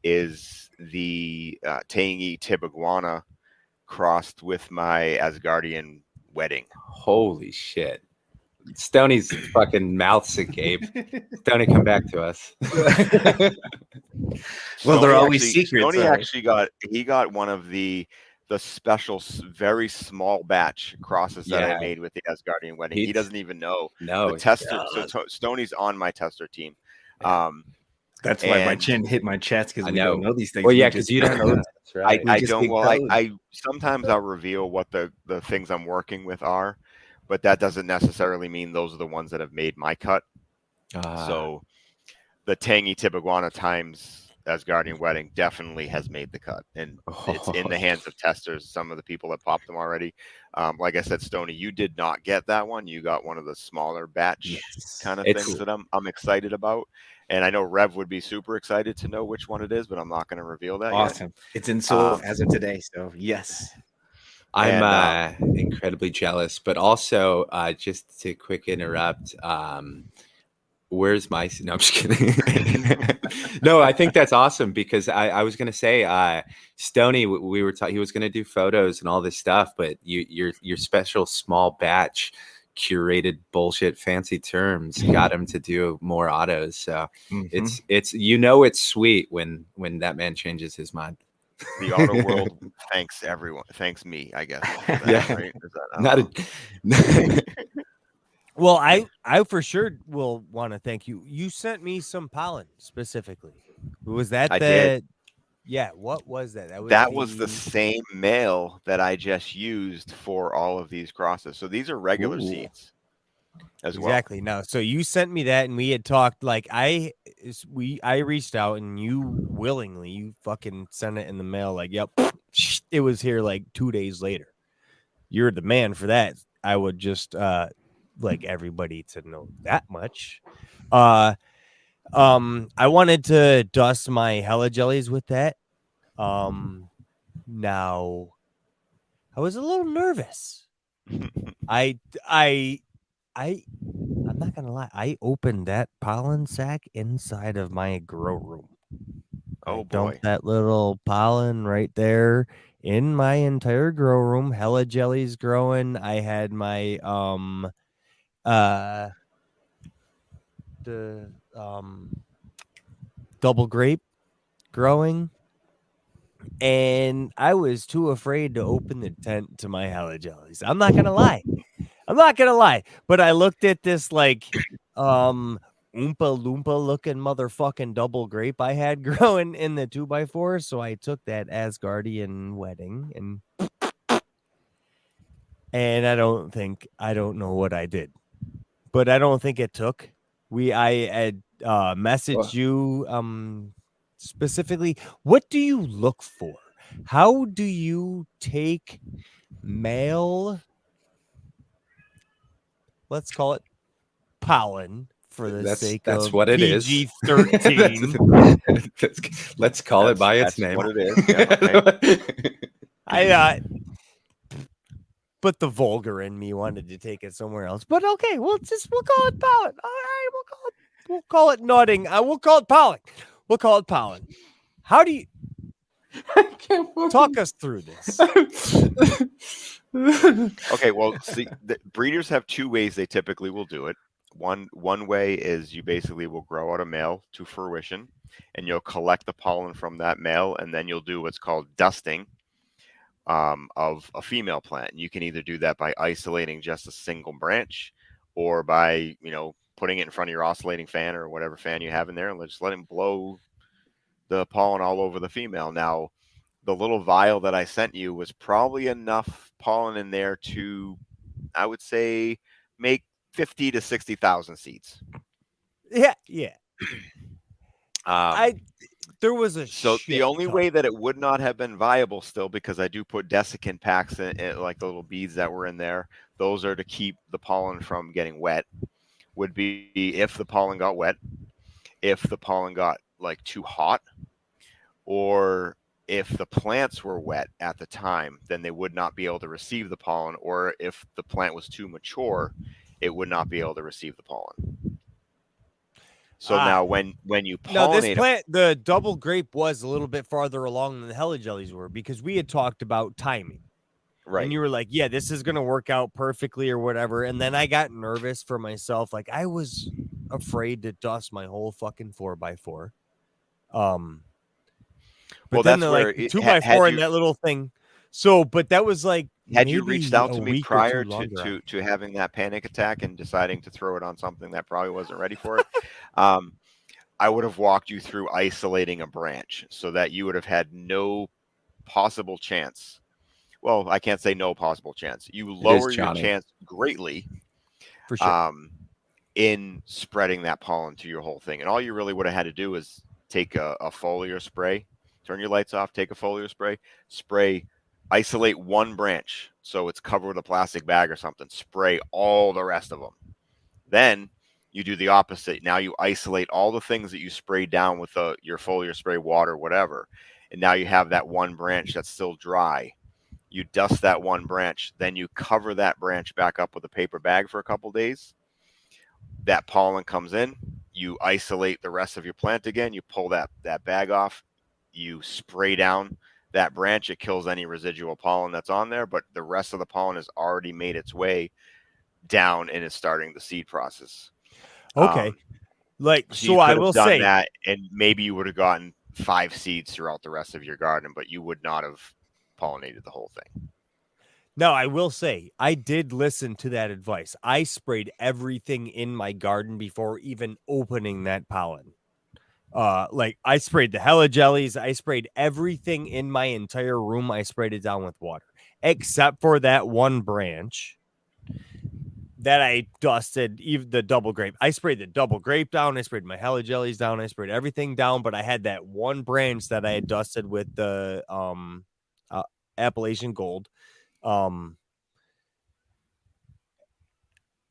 is the Tangy Tibaguana crossed with my Asgardian wedding. Holy shit. Stoney's fucking mouth's agape. Stoney, come back to us. Well, they're always secrets. Stoney actually got one of the special, very small batch crosses that I made with the Asgardian wedding. He doesn't even know. No, the tester. So Stoney's on my tester team. That's why my chin hit my chest, because we don't know these things. Well, yeah, because you don't know. That's right. I don't. Well, I sometimes I'll reveal what the things I'm working with are, but that doesn't necessarily mean those are the ones that have made my cut. So the Tangy Tibaguana times Asgardian wedding definitely has made the cut, and it's in the hands of testers. Some of the people have popped them already. Like I said, Stoney, you did not get that one. You got one of the smaller batch kind of things that I'm excited about. And I know Rev would be super excited to know which one it is, but I'm not going to reveal that yet. It's in Seoul as of today, so yes. I'm incredibly jealous, but also just to quick interrupt, Where's my? No, I'm just kidding. No, I think that's awesome because I was gonna say, Stoney, we were he was gonna do photos and all this stuff, but your special small batch curated bullshit fancy terms got him to do more autos. So it's it's sweet when that man changes his mind. The auto world thanks everyone. Thanks me, I guess. Yeah. Right? Well, I for sure will want to thank you. You sent me some pollen specifically. Was that I did. Yeah, what was that? That was the same male that I just used for all of these crosses. So these are regular seeds as well. Exactly. No, so you sent me that, and we had talked. Like I reached out, and you fucking sent it in the mail. Like, yep, it was here like 2 days later. You're the man for that. I would just like everybody to know that much. I wanted to dust my hella jellies with that. Now I was a little nervous. I'm not gonna lie. I opened that pollen sack inside of my grow room. Oh boy, dumped that little pollen right there in my entire grow room. Hella jellies growing. I had my double grape growing, and I was too afraid to open the tent to my hella jellies. I'm not gonna lie, but I looked at this like Oompa Loompa looking motherfucking double grape I had growing in the 2x4, so I took that Asgardian wedding and I don't know what I did, but I don't think it took. I had messaged you specifically. What do you look for? How do you take male, let's call it pollen for the sake that's of what it is. PG-13? Let's call it by its name. What it is. Yeah, okay. But the vulgar in me wanted to take it somewhere else. But okay, we'll call it pollen. All right, we'll call it nodding. We'll call it pollen. We'll call it pollen. How do you talk us through this? Okay, well, see, the breeders have two ways they typically will do it. One way is you basically will grow out a male to fruition, and you'll collect the pollen from that male, and then you'll do what's called dusting of a female plant. You can either do that by isolating just a single branch, or by putting it in front of your oscillating fan or whatever fan you have in there, and just let him blow the pollen all over the female. Now, the little vial that I sent you was probably enough pollen in there to, I would say, make 50 to 60,000 seeds. Yeah. There was the only way that it would not have been viable still, because I do put desiccant packs in, like the little beads that were in there. Those are to keep the pollen from getting wet. Would be if the pollen got wet, if the pollen got like too hot, or if the plants were wet at the time, then they would not be able to receive the pollen, or if the plant was too mature, it would not be able to receive the pollen. So now when you pollinate this plant, the double grape was a little bit farther along than the hella jellies were, because we had talked about timing. Right. And you were like, yeah, this is going to work out perfectly or whatever. And then I got nervous for myself. Like, I was afraid to dust my whole fucking 4x4. But then that's where like 2x4 and that little thing. So, but that was like, had you reached out to me prior to having that panic attack and deciding to throw it on something that probably wasn't ready for it, I would have walked you through isolating a branch so that you would have had no possible chance. Well, I can't say no possible chance. You lower your chance greatly for sure in spreading that pollen to your whole thing. And all you really would have had to do is take a foliar spray, turn your lights off, take a foliar spray, isolate one branch so it's covered with a plastic bag or something, spray all the rest of them. Then you do the opposite. Now you isolate all the things that you sprayed down with your foliar spray, water, whatever. And now you have that one branch that's still dry. You dust that one branch, then you cover that branch back up with a paper bag for a couple days. That pollen comes in, You isolate the rest of your plant again. You pull that bag off. You spray down that branch. It kills any residual pollen that's on there, but the rest of the pollen has already made its way down and is starting the seed process. Okay. So you I could will have done say that, and maybe you would have gotten 5 seeds throughout the rest of your garden, but you would not have pollinated the whole thing. No, I will say I did listen to that advice. I sprayed everything in my garden before even opening that pollen. I sprayed the hella jellies. I sprayed everything in my entire room. I sprayed it down with water, except for that one branch that I dusted. Even the double grape. I sprayed the double grape down. I sprayed my hella jellies down. I sprayed everything down, but I had that one branch that I had dusted with the Appalachian Gold.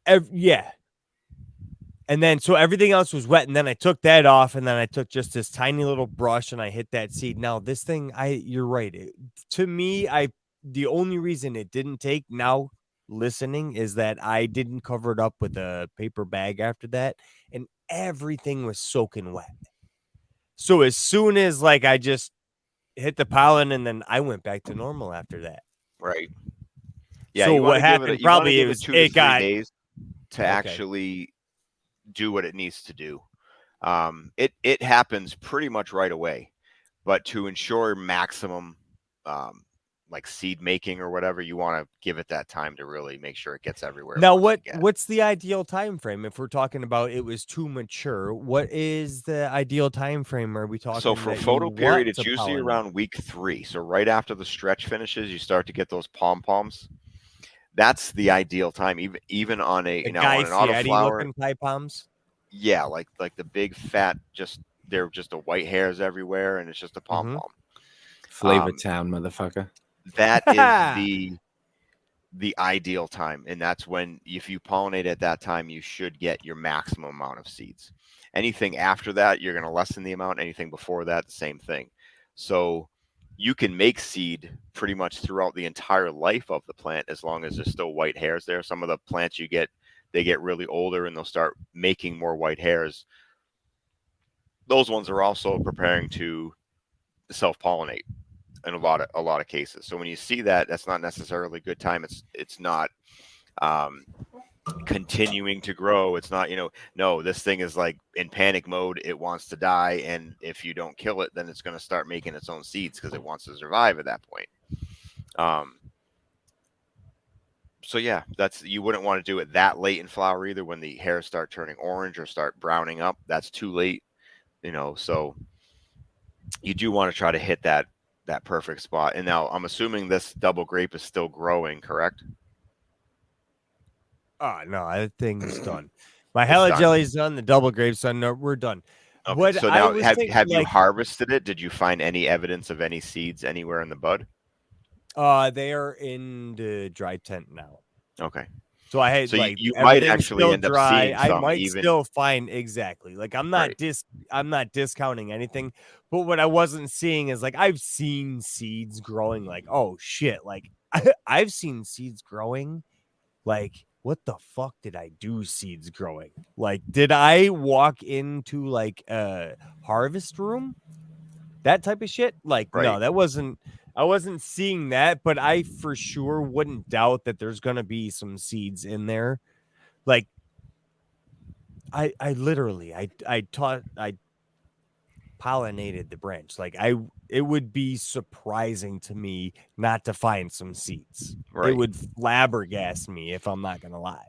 Yeah. And then, so everything else was wet. And then I took that off, and then I took just this tiny little brush and I hit that seed. Now this thing, you're right. To me, the only reason it didn't take, now listening, is that I didn't cover it up with a paper bag after that. And everything was soaking wet. So as soon as I just hit the pollen, and then I went back to normal after that. Right. Yeah. So what happened probably it was 2 to 3 days to Okay. actually do what it needs to do. It happens pretty much right away, but to ensure maximum seed making or whatever, you want to give it that time to really make sure it gets everywhere. Now, what's the ideal time frame if we're talking about it was too mature? What is the ideal time frame? Are we talking? So for photo period, it's usually around week 3. So right after the stretch finishes, you start to get those pom-poms. That's the ideal time, even on on an autoflower looking pie poms. Yeah, like the big fat, they're just the white hairs everywhere, and it's just a pom pom. Flavor Town, motherfucker. That is the ideal time, and that's when, if you pollinate at that time, you should get your maximum amount of seeds. Anything after that, you're going to lessen the amount. Anything before that, the same thing. So you can make seed pretty much throughout the entire life of the plant, as long as there's still white hairs there. Some of the plants they get really older and they'll start making more white hairs. Those ones are also preparing to self-pollinate in a lot of cases. So when you see that, that's not necessarily a good time. It's not continuing to grow. It's not, no, this thing is in panic mode. It wants to die, and if you don't kill it, then it's going to start making its own seeds because it wants to survive at that point. So yeah, you wouldn't want to do it that late in flower either, when the hairs start turning orange or start browning up. That's too late, so you do want to try to hit that perfect spot. And now I'm assuming this double grape is still growing, correct? Oh no, that thing's done. My hella jelly's done. The double grape's done. No, we're done. Okay, so now have you harvested it? Did you find any evidence of any seeds anywhere in the bud? They are in the dry tent now. Okay. So I had you might actually end up seeing some. I might still find exactly. I'm not I'm not discounting anything, but what I wasn't seeing is I've seen seeds growing oh shit. I've seen seeds growing. What the fuck did I do? Seeds growing. Did I walk into a harvest room? That type of shit? No, that wasn't. I wasn't seeing that, but I for sure wouldn't doubt that there's gonna be some seeds in there. I literally I pollinated the branch. It would be surprising to me not to find some seeds. Right. It would flabbergast me, if I'm not gonna lie.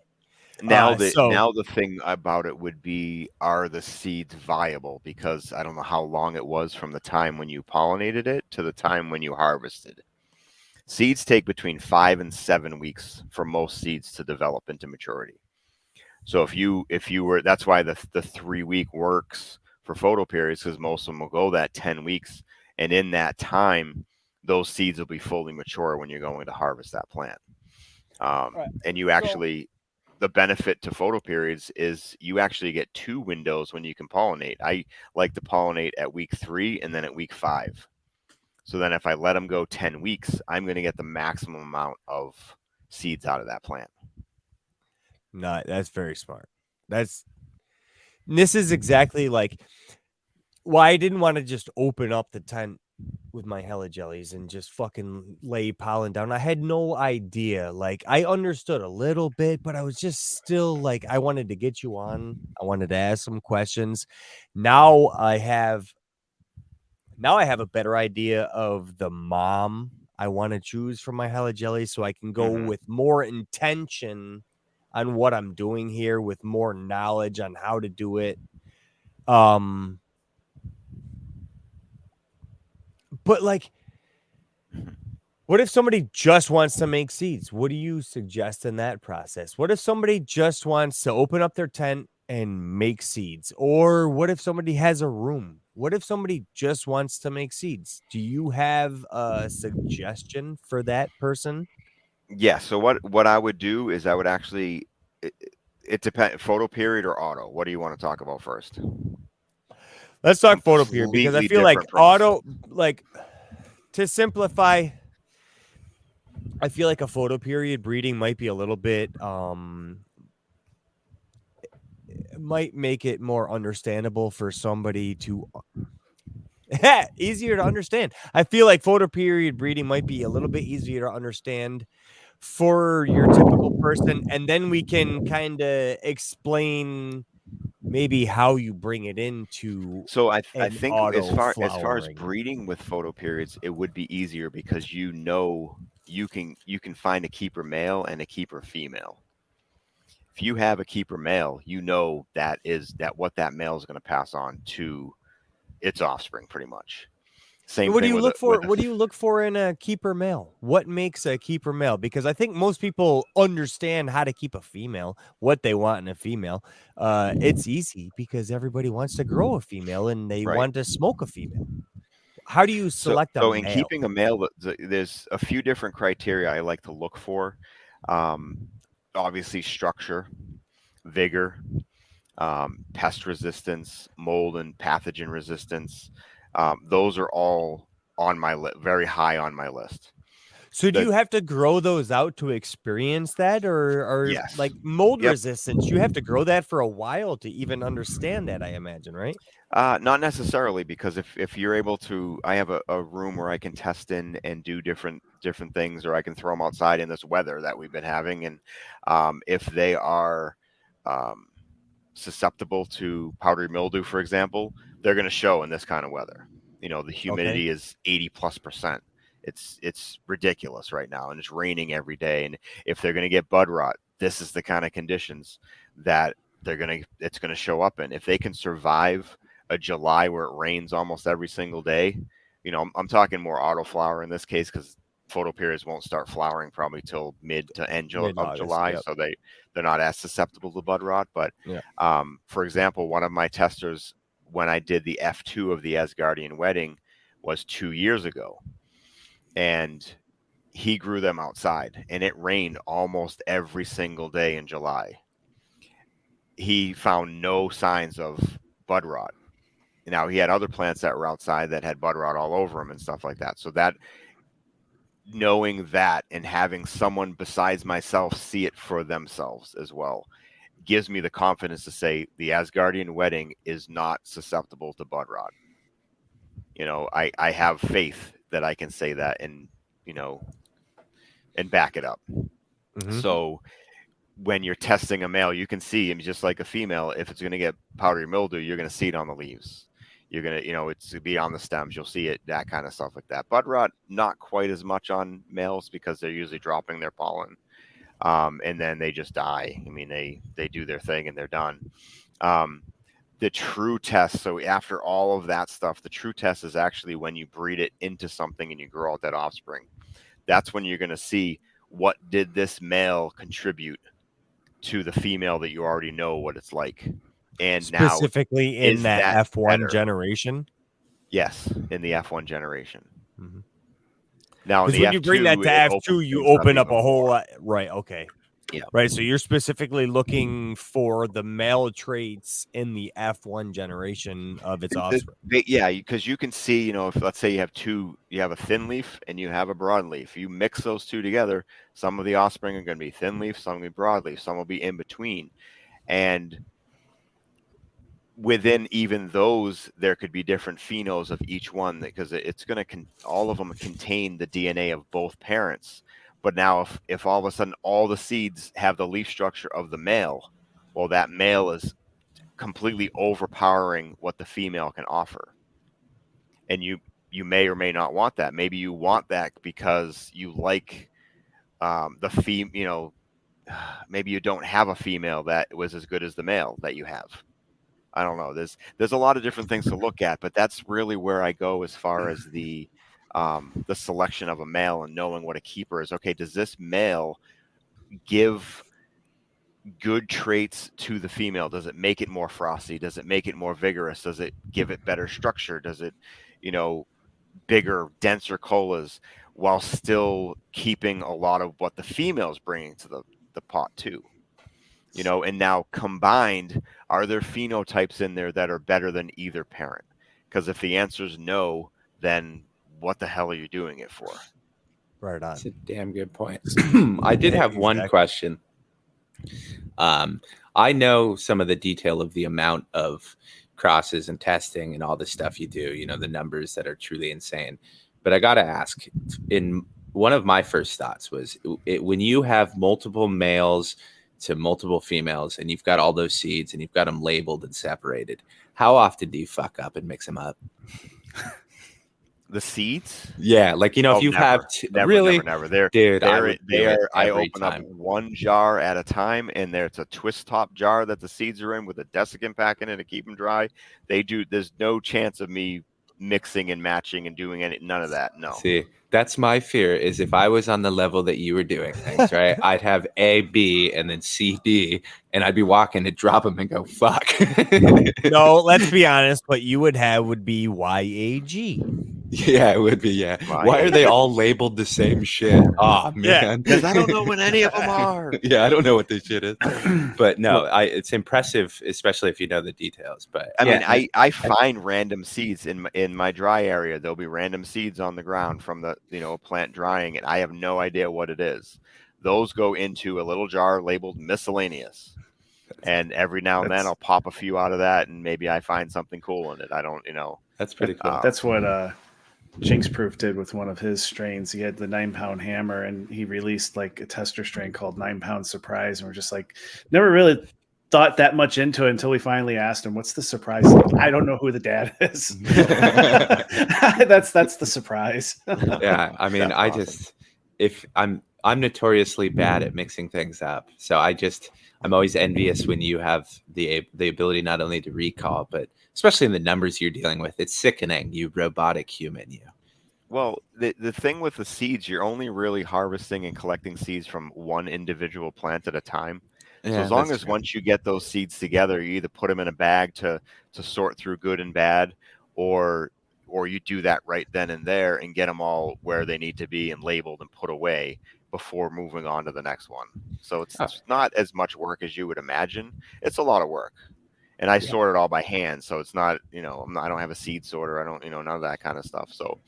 Now the thing about it would be, are the seeds viable? Because I don't know how long it was from the time when you pollinated it to the time when you harvested. Seeds take between 5 and 7 weeks for most seeds to develop into maturity. So if you were, that's why the 3-week works for photo periods, because most of them will go that 10 weeks. And in that time, those seeds will be fully mature when you're going to harvest that plant. Right. And you actually... The benefit to photo periods is you actually get 2 windows when you can pollinate. I like to pollinate at week 3 and then at week 5. So then if I let them go 10 weeks, I'm going to get the maximum amount of seeds out of that plant. No, that's very smart. this is exactly like why I didn't want to just open up the tent with my hella jellies and just fucking lay pollen down. I had no idea. Like I understood a little bit, but I was just still like, I wanted to get you on. I wanted to ask some questions. Now I have a better idea of the mom I want to choose for my hella jelly, so I can go with more intention on what I'm doing here, with more knowledge on how to do it. But like, what if somebody just wants to make seeds? What do you suggest in that process? What if somebody just wants to open up their tent and make seeds? Or what if somebody has a room? What if somebody just wants to make seeds? Do you have a suggestion for that person? Yeah. So what I would do is I would actually it depends, photo period or auto. What do you want to talk about first? Let's talk photo period, because I Completely feel like different premise. auto, like to simplify, I feel like a photo period breeding might be a little bit might make it more understandable for somebody to easier to understand. I feel like photo period breeding might be a little bit easier to understand for your typical person, and then we can kind of explain maybe how you bring it into So I an think auto as far as flowering. breeding with photo periods, it would be easier because you can find a keeper male and a keeper female. If you have a keeper male, you know that what that male is going to pass on to its offspring, pretty much. Same What do thing you with look for? with What do you look for in a keeper male? What makes a keeper male? Because I think most people understand how to keep a female, what they want in a female. It's easy because everybody wants to grow a female and they Right. want to smoke a female. How do you select a So in male? keeping a male, there's a few different criteria I like to look for. Obviously, structure, vigor, pest resistance, mold and pathogen resistance. Those are all on my list, very high on my list. So do you have to grow those out to experience that, or Yes. like mold Yep. resistance? You have to grow that for a while to even understand that, I imagine, right? Not necessarily, because if you're able to, I have a room where I can test in and do different things, or I can throw them outside in this weather that we've been having, and if they are susceptible to powdery mildew, for example, they're going to show in this kind of weather. You know, the humidity is 80+%. It's ridiculous right now, and it's raining every day. And if they're going to get bud rot, this is the kind of conditions that it's going to show up in. If they can survive a July where it rains almost every single day, you know, I'm talking more auto flower in this case, because photo periods won't start flowering probably till mid to end of July, yep. so they're not as susceptible to bud rot. But for example, one of my testers, when I did the F2 of the Asgardian wedding, was 2 years ago, and he grew them outside, and it rained almost every single day in July. He found no signs of bud rot. Now, he had other plants that were outside that had bud rot all over them and stuff like that. So that, knowing that and having someone besides myself see it for themselves as well, gives me the confidence to say the Asgardian wedding is not susceptible to bud rot. You know, I have faith that I can say that, and, you know, and back it up. So when you're testing a male, you can see, I mean, just like a female, if it's going to get powdery mildew, you're going to see it on the leaves. You're going to, you know, it's be on the stems. You'll see it, that kind of stuff like that. Bud rot, not quite as much on males, because they're usually dropping their pollen. And then they just die. I mean, they do their thing and they're done. The true test, so after all of that stuff, the true test is actually when you breed it into something and you grow out that offspring. That's when you're going to see, what did this male contribute to the female that you already know what it's like. And specifically now, in that F1 better? generation. Yes, in the F1 generation. Now, because when you bring that to F2, you open up a whole lot. Right. Okay. Yeah. Right. So you're specifically looking for the male traits in the F1 generation of its offspring. Yeah, because you can see, you know, if let's say you have a thin leaf and you have a broad leaf, you mix those two together, some of the offspring are going to be thin leaf, some will be broad leaf, some will be in between. And within even those, there could be different phenols of each one, because it's going to all of them contain the DNA of both parents. But now if all of a sudden all the seeds have the leaf structure of the male, well, that male is completely overpowering what the female can offer. And you may or may not want that. Maybe you want that because you like maybe you don't have a female that was as good as the male that you have. I don't know. There's a lot of different things to look at, but that's really where I go as far as the selection of a male and knowing what a keeper is. Okay, does this male give good traits to the female? Does it make it more frosty? Does it make it more vigorous? Does it give it better structure? Does it, bigger, denser colas, while still keeping a lot of what the female's bringing to the pot too? And now combined, are there phenotypes in there that are better than either parent? Because if the answer is no, then what the hell are you doing it for? Right on. That's a damn good point. I did have one question. I know some of the detail of the amount of crosses and testing and all the stuff you do, the numbers that are truly insane. But I got to ask, in one of my first thoughts was when you have multiple males to multiple females and you've got all those seeds and you've got them labeled and separated, how often do you fuck up and mix them up? The seeds? Yeah, like if you never, have never. They're I open time. up one jar at a time, and there's a twist top jar that the seeds are in with a desiccant pack in it to keep them dry. There's no chance of me mixing and matching and doing none of that. No. See, that's my fear, is if I was on the level that you were doing things, right? I'd have A, B, and then C, D, and I'd be walking to drop them and go, fuck. No, let's be honest. What you would have would be YAG. Yeah, it would be, yeah. Why are they all labeled the same shit? Oh, man. Because I don't know what any of them are. Yeah, I don't know what this shit is. But no, it's impressive, especially if you know the details. But I mean, I find random seeds in my dry area. There'll be random seeds on the ground from the plant drying, and I have no idea what it is. Those go into a little jar labeled miscellaneous. And every now and then I'll pop a few out of that, and maybe I find something cool in it. I don't, That's pretty cool. That's what Jinx Proof did with one of his strains. He had the 9-pound hammer, and he released like a tester strain called 9-Pound Surprise. And we're just like, never really thought that much into it until we finally asked him, what's the surprise? I don't know who the dad is. That's the surprise. Yeah. I mean, I'm notoriously bad at mixing things up. So I'm always envious when you have the ability not only to recall, but especially in the numbers you're dealing with. It's sickening, you robotic human, you. Well, the thing with the seeds, you're only really harvesting and collecting seeds from one individual plant at a time. So as long as once you get those seeds together, you either put them in a bag to sort through good and bad, or you do that right then and there and get them all where they need to be and labeled and put away before moving on to the next one. So it's not as much work as you would imagine. It's a lot of work. And I sort it all by hand, so it's not, I don't have a seed sorter. I don't, none of that kind of stuff. So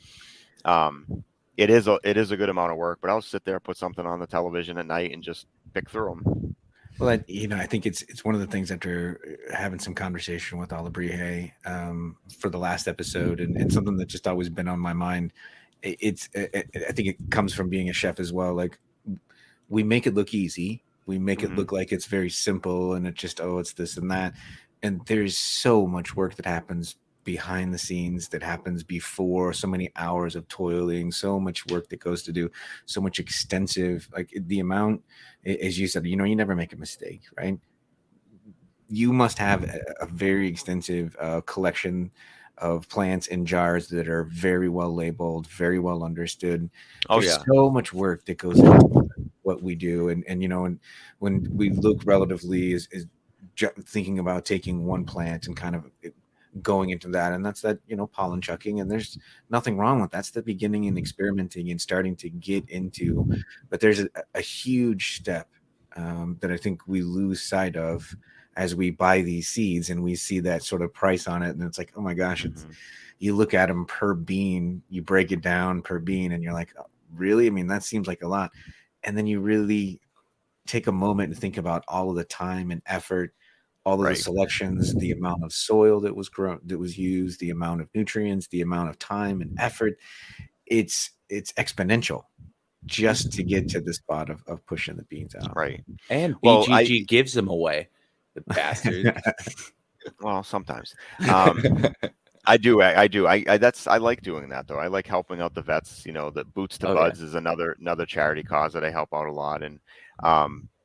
it is a good amount of work, but I'll sit there, put something on the television at night and just pick through them. Well, I think it's one of the things after having some conversation with Olibrier for the last episode, and something that just always been on my mind. I think it comes from being a chef as well. Like, we make it look easy. We make it look like it's very simple, and it just, it's this and that. And there's so much work that happens behind the scenes, that happens before, so many hours of toiling, so much work that goes to do, so much extensive, like the amount, as you said, you never make a mistake, right? You must have a very extensive collection of plants in jars that are very well labeled, very well understood. There's so much work that goes into what we do. And when we look relatively is thinking about taking one plant and kind of going into that, and that's that pollen chucking, and there's nothing wrong with that's the beginning and experimenting and starting to get into, but there's a huge step that I think we lose sight of as we buy these seeds and we see that sort of price on it, and it's like, oh my gosh, it's you look at them per bean, you break it down per bean, and you're like, oh, really? I mean, that seems like a lot. And then you really take a moment and think about all of the time and effort all of the Right. selections, the amount of soil that was grown, that was used, the amount of nutrients, the amount of time and effort. It's exponential just to get to the spot of pushing the beans out. Right. And Well, BGG gives them away, the bastard. Well, sometimes. I do. I like doing that though. I like helping out the vets. You know, the Boots to Oh, Buds is another charity cause that I help out a lot, and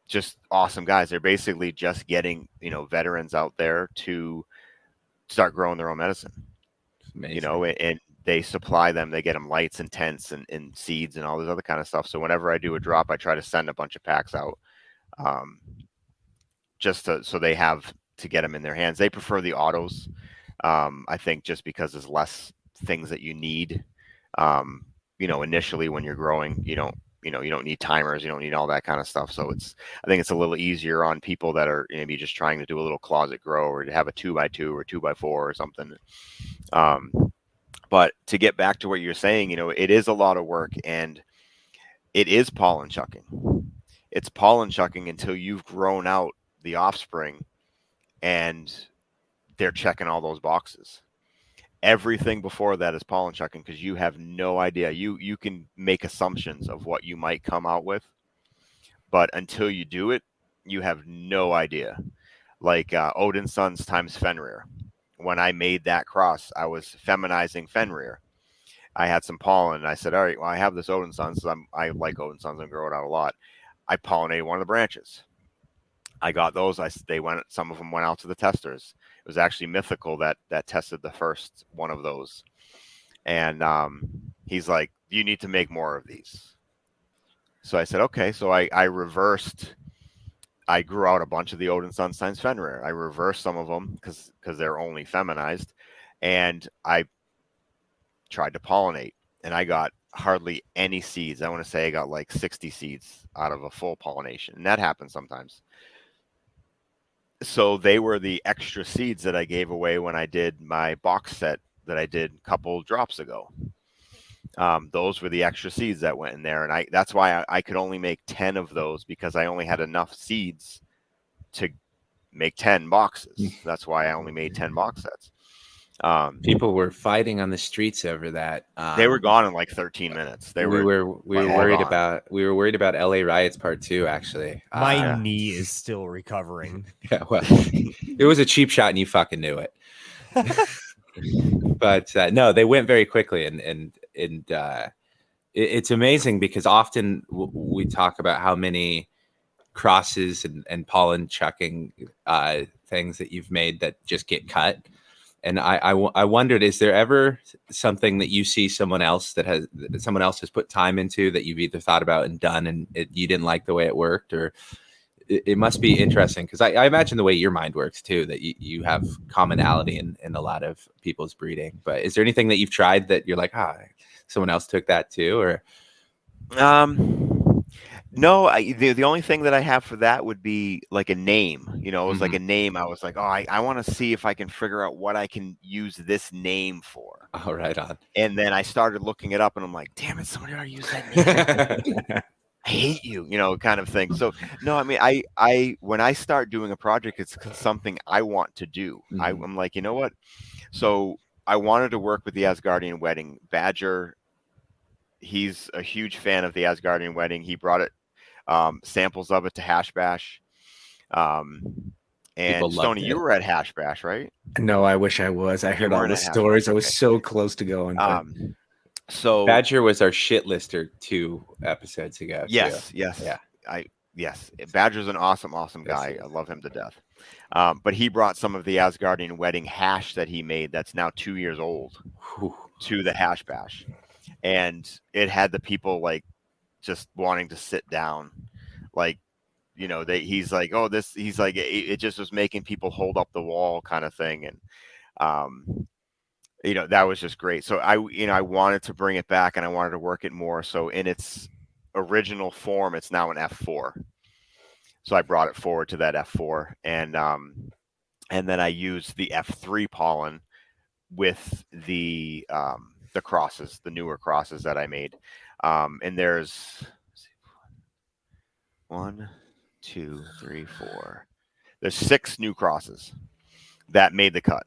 just awesome guys. They're basically just getting, you know, veterans out there to start growing their own medicine. Amazing. You know, and they supply them. They get them lights and tents and seeds and all this other kind of stuff. So whenever I do a drop, I try to send a bunch of packs out, so they have to get them in their hands. They prefer the autos. I think just because there's less things that you need, you know, initially when you're growing, you don't need timers, you don't need all that kind of stuff. So I think it's a little easier on people that are maybe just trying to do a little closet grow or to have a 2x2 or 2x4 or something. But to get back to what you're saying, you know, it is a lot of work, and it is pollen chucking. It's pollen chucking until you've grown out the offspring and they're checking all those boxes. Everything before that is pollen chucking because you have no idea. You can make assumptions of what you might come out with, but until you do it, you have no idea. Like Odin's Sons times Fenrir. When I made that cross, I was feminizing Fenrir. I had some pollen, and I said, all right, well, I have this Odin's Sons. So I like Odin's Sons and grow it out a lot. I pollinated one of the branches. I got those. Some of them went out to the testers. It was actually Mythical that tested the first one of those. And he's like, you need to make more of these. So I said, okay. So I reversed. I grew out a bunch of the Odin Sons times Fenrir. I reversed some of them because they're only feminized. And I tried to pollinate. And I got hardly any seeds. I want to say I got like 60 seeds out of a full pollination. And that happens sometimes. So they were the extra seeds that I gave away when I did my box set that I did a couple drops ago. Those were the extra seeds that went in there. And that's why I could only make 10 of those because I only had enough seeds to make 10 boxes. That's why I only made 10 box sets. People were fighting on the streets over that. They were gone in like 13 minutes. We were worried about LA riots part 2 actually. My knee is still recovering. Yeah, well, it was a cheap shot and you fucking knew it. But no, they went very quickly, and it's amazing because often we talk about how many crosses and pollen chucking things that you've made that just get cut. And I wondered, is there ever something that you see someone else has put time into that you've either thought about and done and you didn't like the way it worked? Or it must be interesting because I imagine the way your mind works too, that you have commonality in a lot of people's breeding. But is there anything that you've tried that you're like, someone else took that too? Or no, the only thing that I have for that would be like a name. You know, it was like a name. I was like, I want to see if I can figure out what I can use this name for. Oh, right on. And then I started looking it up, and I'm like, damn it, somebody already used that name. I hate you, you know, kind of thing. So no, I mean, I when I start doing a project, it's something I want to do. I'm like, you know what? So I wanted to work with the Asgardian Wedding. Badger, he's a huge fan of the Asgardian Wedding. He brought it, samples of it to Hash Bash. And Stoney, you were at Hash Bash, right? No, I wish I was. I heard all the stories. I was so close to going. So Badger was our shit lister 2 episodes ago. Yes. Yes. Badger's an awesome guy. I love him to death. But he brought some of the Asgardian Wedding hash that he made that's now 2 years old to the Hash Bash. And it had the people like just wanting to sit down. Like, you know, he's like, it just was making people hold up the wall kind of thing. And, you know, that was just great. So I wanted to bring it back and I wanted to work it more. So in its original form, it's now an F4. So I brought it forward to that F4 and then I used the F3 pollen with the crosses, the newer crosses that I made. And there's 1, 2, 3, 4. There's 6 new crosses that made the cut.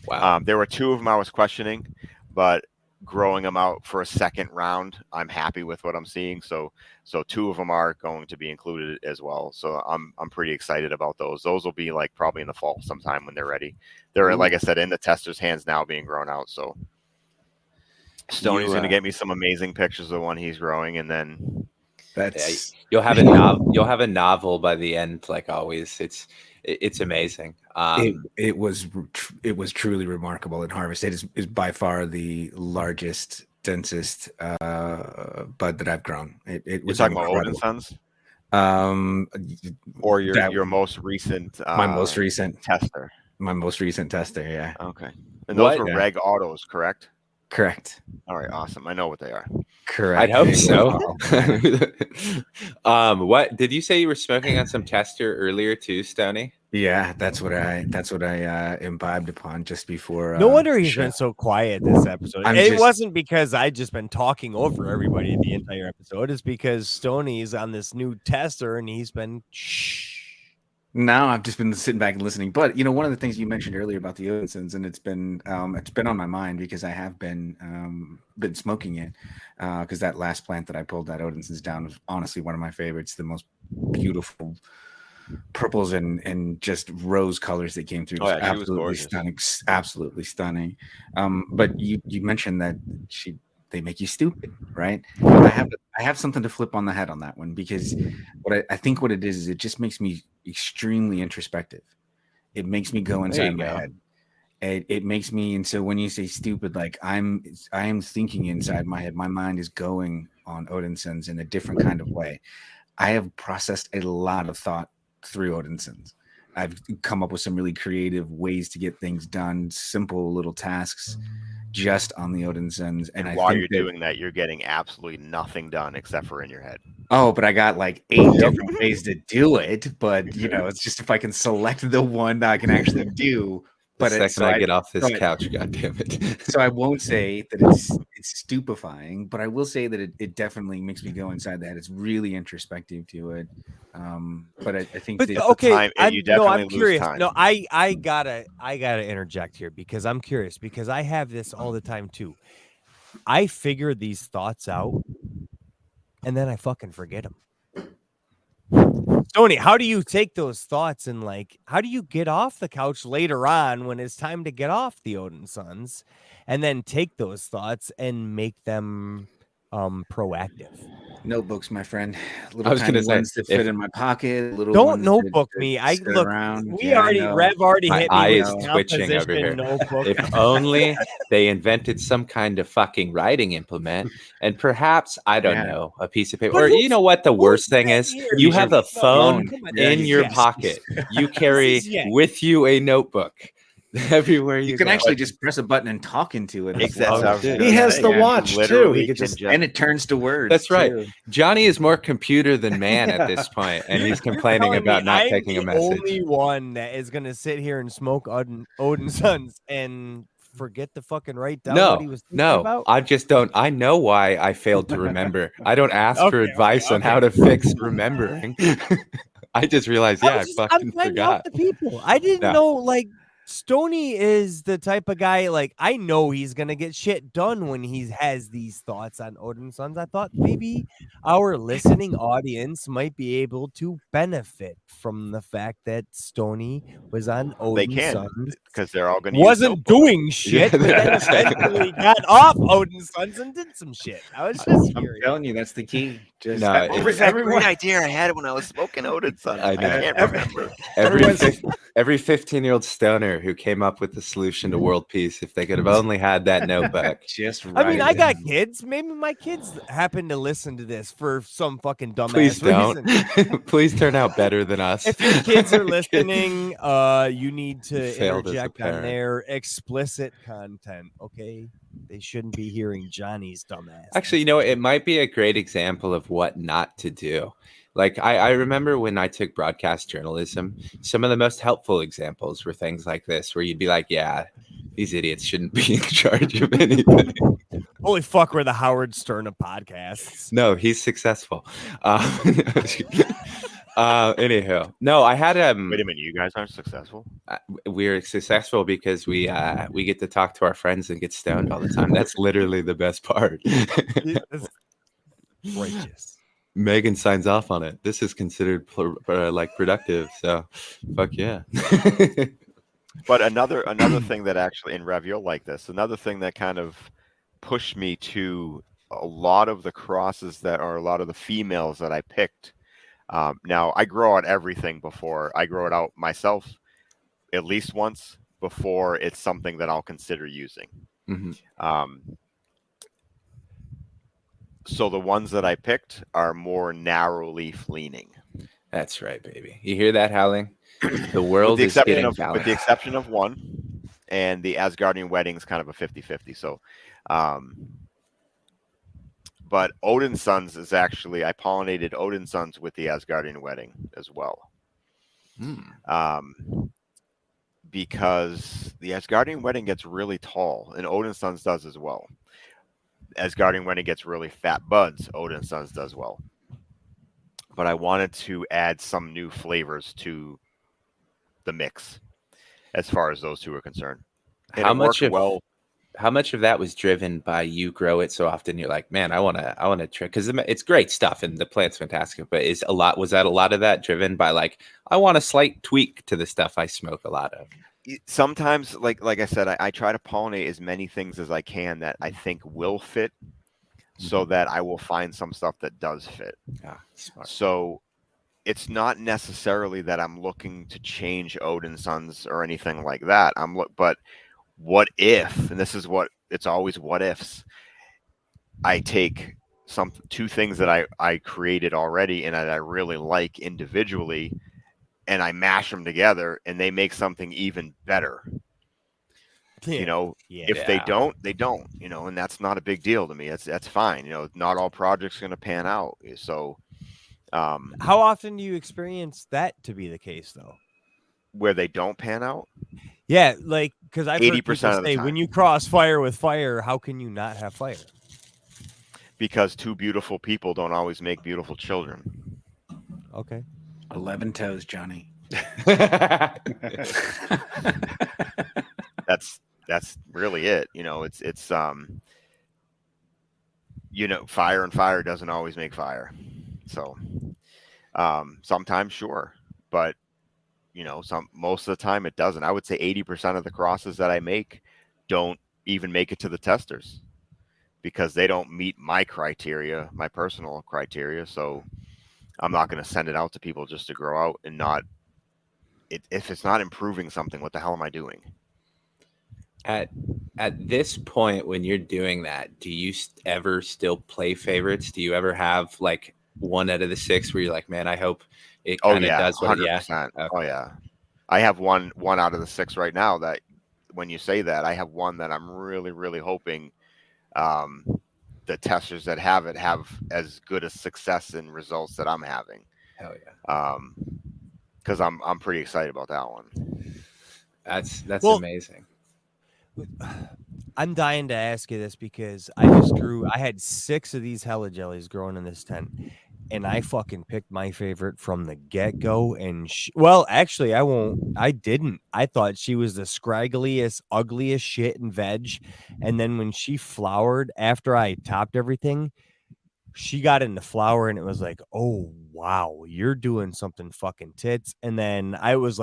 Wow. There were 2 of them I was questioning, but growing them out for a second round, I'm happy with what I'm seeing. So 2 of them are going to be included as well. So I'm pretty excited about those. Those will be like probably in the fall sometime when they're ready. They're like I said, in the tester's hands now, being grown out. So Stoney's going to get me some amazing pictures of the one he's growing, and then you'll have a novel by the end, like always. It's amazing. It was truly remarkable in harvest. It is by far the largest, densest bud that I've grown. It was You're talking incredible. about Odin Sons, or your most recent, my most recent tester. My most recent tester, yeah. Okay, and those were reg autos, correct? Correct. All right, awesome. I know what they are. Correct. I'd hope so. What did you say you were smoking on some tester earlier too, Stoney? Yeah, that's what I imbibed upon just before. No wonder he's been so quiet this episode. It wasn't because I just been talking over everybody the entire episode. It's because Stoney's on this new tester and he's been No, I've just been sitting back and listening. But one of the things you mentioned earlier about the Odinsons, and it's been on my mind because I have been smoking it because that last plant that I pulled that Odinsons down was honestly one of my favorites. The most beautiful purples and just rose colors that came through. Oh, yeah, absolutely stunning, absolutely stunning. But you mentioned that they make you stupid, right? I have something to flip on the head on that one, because I think what it is it just makes me extremely introspective. It makes me go inside my head. It makes me, and so when you say stupid, like I am thinking inside my head, my mind is going on Odinsons in a different kind of way. I have processed a lot of thought through Odinsons. I've come up with some really creative ways to get things done, simple little tasks just on the Odinsons. And while you're doing that, you're getting absolutely nothing done except for in your head. Oh, but I got like 8 different ways to do it. But it's just if I can select the one that I can actually do. But the second I get off this couch, goddammit. So I won't say that it's stupefying, but I will say that it definitely makes me go inside the head. It's really introspective to it. But I think I'm curious. Time. No, I gotta interject here because I'm curious, because I have this all the time too. I figure these thoughts out and then I fucking forget them. Stoney, how do you take those thoughts and how do you get off the couch later on when it's time to get off the Odinsons and then take those thoughts and make them proactive? Notebooks, my friend. I was going to say ones that fit in my pocket. Don't notebook me. Rev already hit me. My eye is twitching over here. Notebook. If only they invented some kind of fucking writing implement, and perhaps I don't know, a piece of paper. Or you know what the worst thing is? You have a phone in your pocket. You carry with you a notebook. Everywhere you can go. Actually just press a button and talk into it. Exactly. He has the watch too. He could and it turns to words. That's right. Too. Johnny is more computer than man at this point, and he's complaining about not taking a message. I'm the only one that is going to sit here and smoke Odinsons and forget to fucking write down what he was thinking about? I just don't. I know why I failed to remember. I don't ask for advice on how to fix remembering. I just realized, I fucking forgot. The people. I didn't know, Stoney is the type of guy, I know he's going to get shit done when he has these thoughts on Odinsons. I thought maybe our listening audience might be able to benefit from the fact that Stoney was on Odinsons. They can, because they're all going to wasn't doing shit, but then eventually got off Odinsons and did some shit. I was just I'm telling you, that's the key. That great idea I had when I was smoking Odinsons. I can't remember. Every 15-year-old stoner who came up with the solution to world peace, if they could have only had that notebook. I mean, I got kids. Maybe my kids happen to listen to this for some fucking dumbass Please don't. reason. Please turn out better than us. If your kids are listening, you need to interject on their explicit content, okay? They shouldn't be hearing Johnny's dumbass. Actually, it might be a great example of what not to do. I remember when I took broadcast journalism, some of the most helpful examples were things like this, where you'd be like, yeah, these idiots shouldn't be in charge of anything. Holy fuck, we're the Howard Stern of podcasts. No, he's successful. Anyhow, no, I had Wait a minute, you guys aren't successful? we're successful because we get to talk to our friends and get stoned all the time. That's literally the best part. That's righteous. Megan signs off on it. This is considered like productive. So, fuck yeah. But another thing that actually, in Rev, you'll like this. Another thing that kind of pushed me to a lot of the crosses that are a lot of the females that I picked. Now I grow out everything before I grow it out myself, at least once before it's something that I'll consider using. So the ones that I picked are more narrow leaf leaning. That's right, baby. You hear that, Howling? The world is getting balanced. With the exception of one, and the Asgardian wedding is kind of a 50-50. So, but Odin's Sons is actually, I pollinated Odin's Sons with the Asgardian wedding as well. Because the Asgardian wedding gets really tall, and Odin's Sons does as well. Asgardian wedding gets really fat buds, Odin's Sons does well. But I wanted to add some new flavors to the mix as far as those two are concerned. And how much of that was driven by you grow it so often? You're like, man, I want to try, because it's great stuff and the plant's fantastic. But was that a lot of that driven by like, I want a slight tweak to the stuff I smoke a lot of? Sometimes, like I said, I try to pollinate as many things as I can that I think will fit, so that I will find some stuff that does fit. Smart. So it's not necessarily that I'm looking to change Odin's Sons or anything like that. But what if, and this is what, it's always what ifs, I take two things that I created already and that I really like individually, and I mash them together and they make something even better. If they don't, they don't, and that's not a big deal to me. That's fine. Not all projects are going to pan out. So, how often do you experience that to be the case, though? Where they don't pan out? Yeah, like, because I've 80% heard people of the say, time. when you cross fire with fire, how can you not have fire? Because two beautiful people don't always make beautiful children. Okay. 11 toes, Johnny. That's really it. It's fire and fire doesn't always make fire. So sometimes, sure, but most of the time it doesn't. I would say 80% of the crosses that I make don't even make it to the testers because they don't meet my criteria, my personal criteria. So I'm not going to send it out to people just to grow out and not. If it's not improving something, what the hell am I doing? At this point, when you're doing that, do you ever still play favorites? Do you ever have like 1 out of the 6 where you're like, man, I hope it kind of does what 100%. Okay. Oh yeah. I have one out of the 6 right now that when you say that, I have one that I'm really, really hoping the testers that have it have as good a success and results that I'm having. Hell yeah. Because I'm pretty excited about that one. That's amazing. I'm dying to ask you this because I had 6 of these hella jellies growing in this tent, and I fucking picked my favorite from the get-go. And actually, I didn't. I thought she was the scraggliest, ugliest shit in veg. And then when she flowered after I topped everything, she got into flower and it was like, oh wow, you're doing something fucking tits. And then I was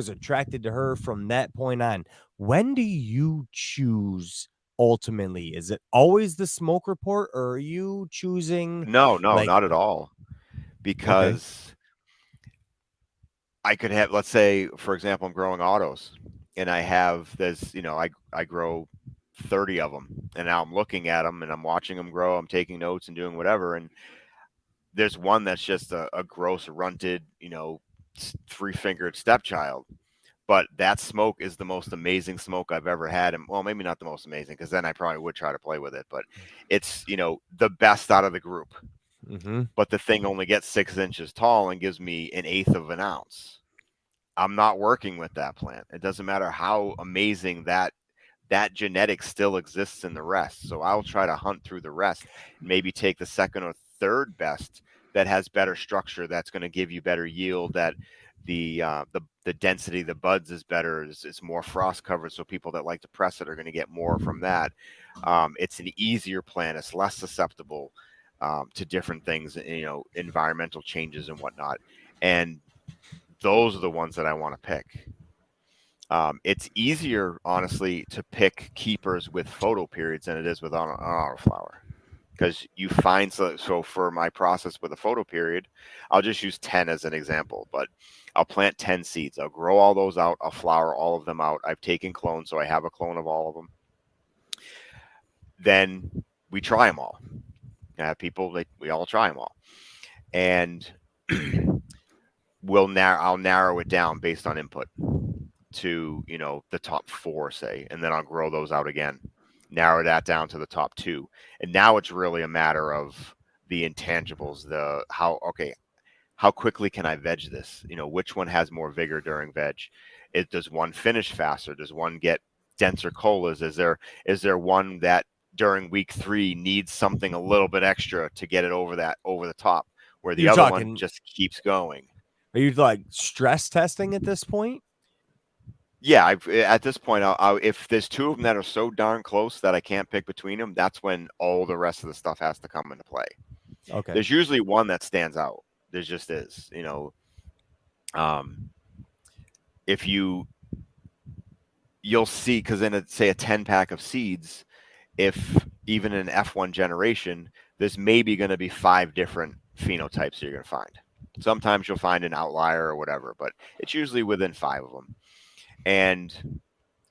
attracted to her from that point on. When do you choose ultimately? Is it always the smoke report, or are you choosing? No, not at all. Because I could have, let's say, for example, I'm growing autos and I have this, I grow 30 of them and now I'm looking at them and I'm watching them grow. I'm taking notes and doing whatever. And there's one that's just a gross runted, 3-fingered stepchild. But that smoke is the most amazing smoke I've ever had. And well, maybe not the most amazing, because then I probably would try to play with it. But it's, the best out of the group. Mm-hmm. But the thing only gets 6 inches tall and gives me 1/8 of an ounce. I'm not working with that plant. It doesn't matter how amazing that genetic still exists in the rest. So I'll try to hunt through the rest, maybe take the second or third best that has better structure, that's going to give you better yield, that the density of the buds is better, it's more frost covered, so people that like to press it are going to get more from that. It's an easier plant, it's less susceptible to different things, environmental changes and whatnot. And those are the ones that I want to pick. It's easier, honestly, to pick keepers with photo periods than it is with an autoflower, because you find, so for my process with a photo period, I'll just use 10 as an example, but I'll plant 10 seeds. I'll grow all those out. I'll flower all of them out. I've taken clones, so I have a clone of all of them. Then we try them all. I have people, we all try them all. And I'll narrow it down based on input to, the top 4, say, and then I'll grow those out again, narrow that down to the top 2. And now it's really a matter of the intangibles, how quickly can I veg this? Which one has more vigor during veg? Does one finish faster? Does one get denser colas? Is there one that during week 3 needs something a little bit extra to get it over the top, where the other one just keeps going? Are you like stress testing at this point? Yeah, at this point, if there's 2 of them that are so darn close that I can't pick between them, that's when all the rest of the stuff has to come into play. Okay. There's usually one that stands out. There just is, if you'll see, because in say a 10-pack of seeds, if even in F1 generation, there's maybe going to be 5 different phenotypes you're going to find. Sometimes you'll find an outlier or whatever, but it's usually within 5 of them. And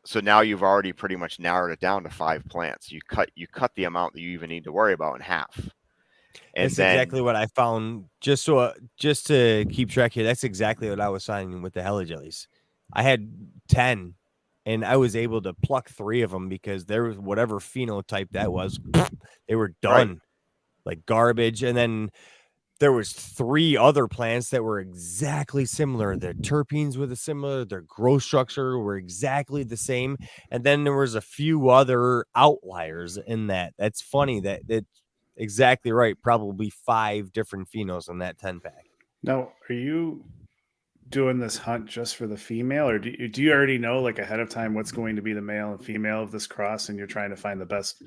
so now you've already pretty much narrowed it down to 5 plants. You cut the amount that you even need to worry about in half. And that's exactly what I found. Just to keep track here, that's exactly what I was finding with the Heligillies. I had 10, and I was able to pluck 3 of them because there was whatever phenotype that was, they were done, right, like garbage. And then there was 3 other plants that were exactly similar. Their terpenes were similar. Their growth structure were exactly the same. And then there was a few other outliers in that. That's funny that exactly right. Probably 5 different phenos in that 10-pack. Now, are you doing this hunt just for the female, or do you already know, like, ahead of time what's going to be the male and female of this cross, and you're trying to find the best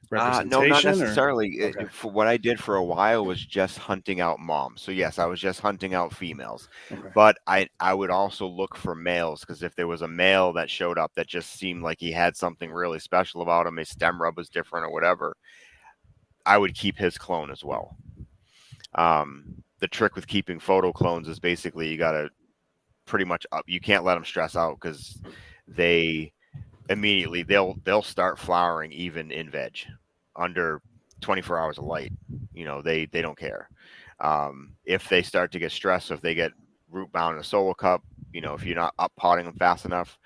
representation? No, not necessarily. Okay. For what I did for a while was just hunting out moms. So yes, I was just hunting out females. Okay. But I would also look for males, because if there was a male that showed up that just seemed like he had something really special about him, his stem rub was different or whatever, I would keep his clone as well. The trick with keeping photo clones is basically you got to pretty much up. You can't let them stress out, because they immediately they'll start flowering even in veg under 24 hours of light. They don't care. If they start to get stressed, if they get root bound in a solo cup, if you're not up potting them fast enough,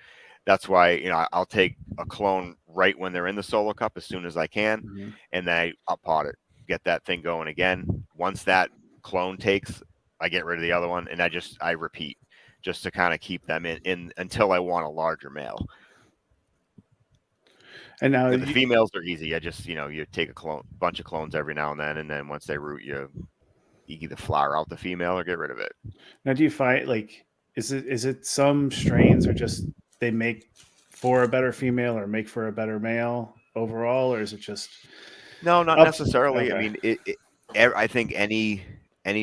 that's why I'll take a clone right when they're in the solo cup as soon as I can, mm-hmm, and then I up pot it, get that thing going again. Once that clone takes, I get rid of the other one, and I repeat, just to kind of keep them in until I want a larger male. And now the females are easy. I just, you take bunch of clones every now and then once they root, you either flower out the female or get rid of it. Now, do you find, like, is it some strains are just they make for a better female or make for a better male overall, or is it just? No, not necessarily. Okay. I mean, I think any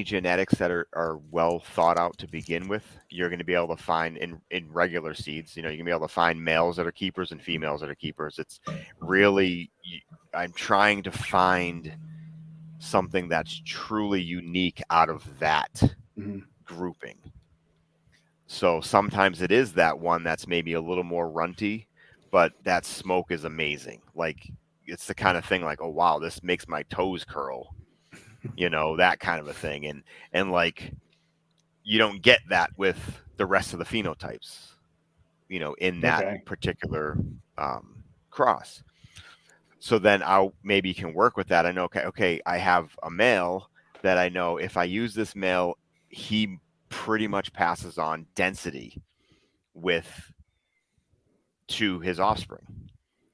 genetics that are well thought out to begin with, you're going to be able to find in regular seeds. You're going to be able to find males that are keepers and females that are keepers. It's really, I'm trying to find something that's truly unique out of that, mm-hmm, grouping. So sometimes it is that one that's maybe a little more runty, but that smoke is amazing. Like, it's the kind of thing like, oh wow, this makes my toes curl. That kind of a thing. And like, you don't get that with the rest of the phenotypes, in that particular cross. So then I'll maybe can work with that. I know, okay, I have a male that I know if I use this male, he pretty much passes on density to his offspring.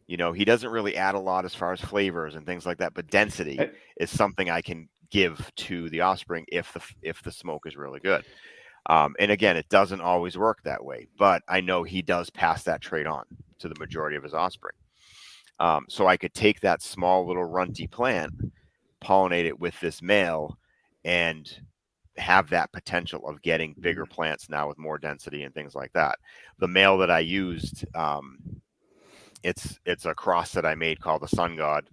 He doesn't really add a lot as far as flavors and things like that, but density is something I can give to the offspring if the smoke is really good. And again, it doesn't always work that way, but I know he does pass that trait on to the majority of his offspring. So I could take that small little runty plant, pollinate it with this male, and have that potential of getting bigger plants now with more density and things like that. The male that I used, it's a cross that I made called the Sun God,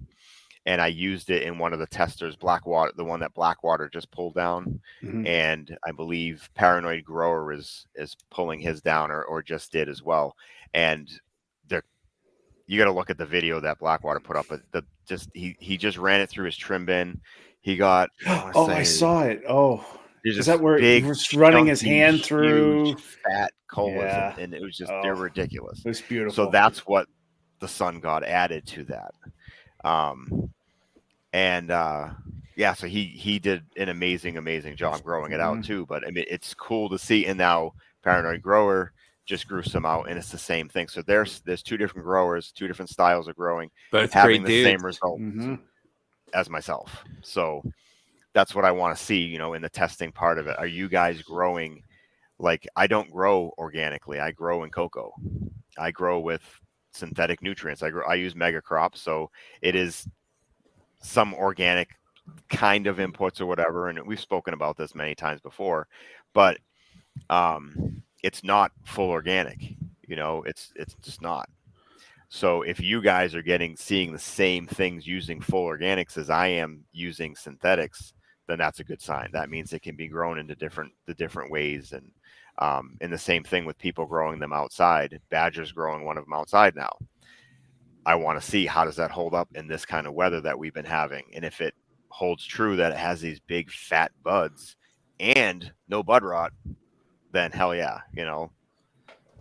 and I used it in one of the testers, Blackwater, the one that Blackwater just pulled down, and I believe Paranoid Grower is pulling his down, or just did as well. And you got to look at the video that Blackwater put up. But he just ran it through his trim bin. He got I saw it. Oh, is that where he was running his hand through fat colas? Yeah. And it was just they're ridiculous. It was beautiful. So that's what the Sun God added to that. So he did an amazing job growing it out too. But I mean, it's cool to see. And now Paranoid Grower just grew some out, and it's the same thing. So there's two different growers, two different styles of growing, both having great the dudes. same result as myself. So that's what I want to see, in the testing part of it. Are you guys growing? Like, I don't grow organically. I grow in cocoa. I grow with synthetic nutrients. I use mega crops, so it is some organic kind of inputs or whatever. And we've spoken about this many times before, but it's not full organic. It's just not. So if you guys are seeing the same things using full organics as I am using synthetics, then that's a good sign. That means it can be grown into the different ways. And the same thing with people growing them outside. Badger's growing one of them outside now. I want to see, how does that hold up in this kind of weather that we've been having? And if it holds true that it has these big fat buds and no bud rot, then hell yeah,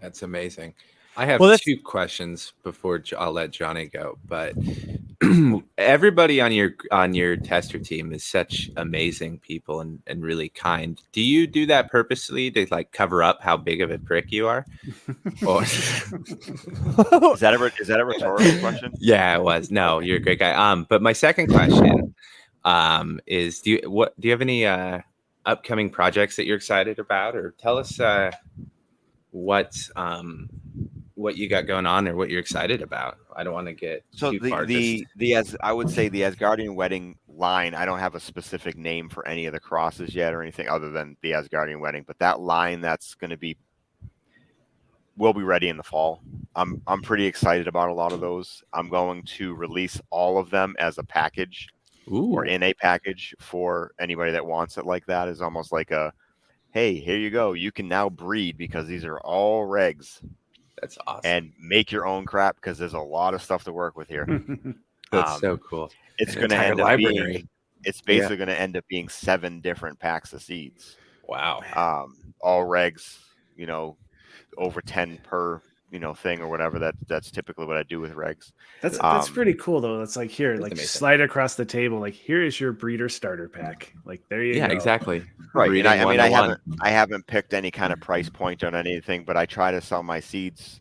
That's amazing. I have two questions before I'll let Johnny go, but everybody on your tester team is such amazing people and really kind. Do you do that purposely to like cover up how big of a prick you are? Or... is that a rhetorical question? Yeah, it was. No, you're a great guy. But my second question is, do you have any upcoming projects that you're excited about, or tell us what you got going on or what you're excited about? I don't want to get too far. I would say the Asgardian Wedding line, I don't have a specific name for any of the crosses yet or anything other than the Asgardian Wedding, but that line will be ready in the fall. I'm pretty excited about a lot of those. I'm going to release all of them as a package. Ooh. Or in a package for anybody that wants it. Like that is almost like a, hey, here you go. You can now breed because these are all regs. That's awesome. And make your own crap because there's a lot of stuff to work with here. That's so cool. It's going to end up being, it's basically going to end up being 7 different packs of seeds. Wow. All regs, over 10 per, thing or whatever. That's typically what I do with regs. That's pretty cool though. It's like, here, like amazing. Slide across the table. Like, here is your breeder starter pack. Like, there you go. Yeah, exactly. Right. Breeding And I haven't picked any kind of price point on anything, but I try to sell my seeds.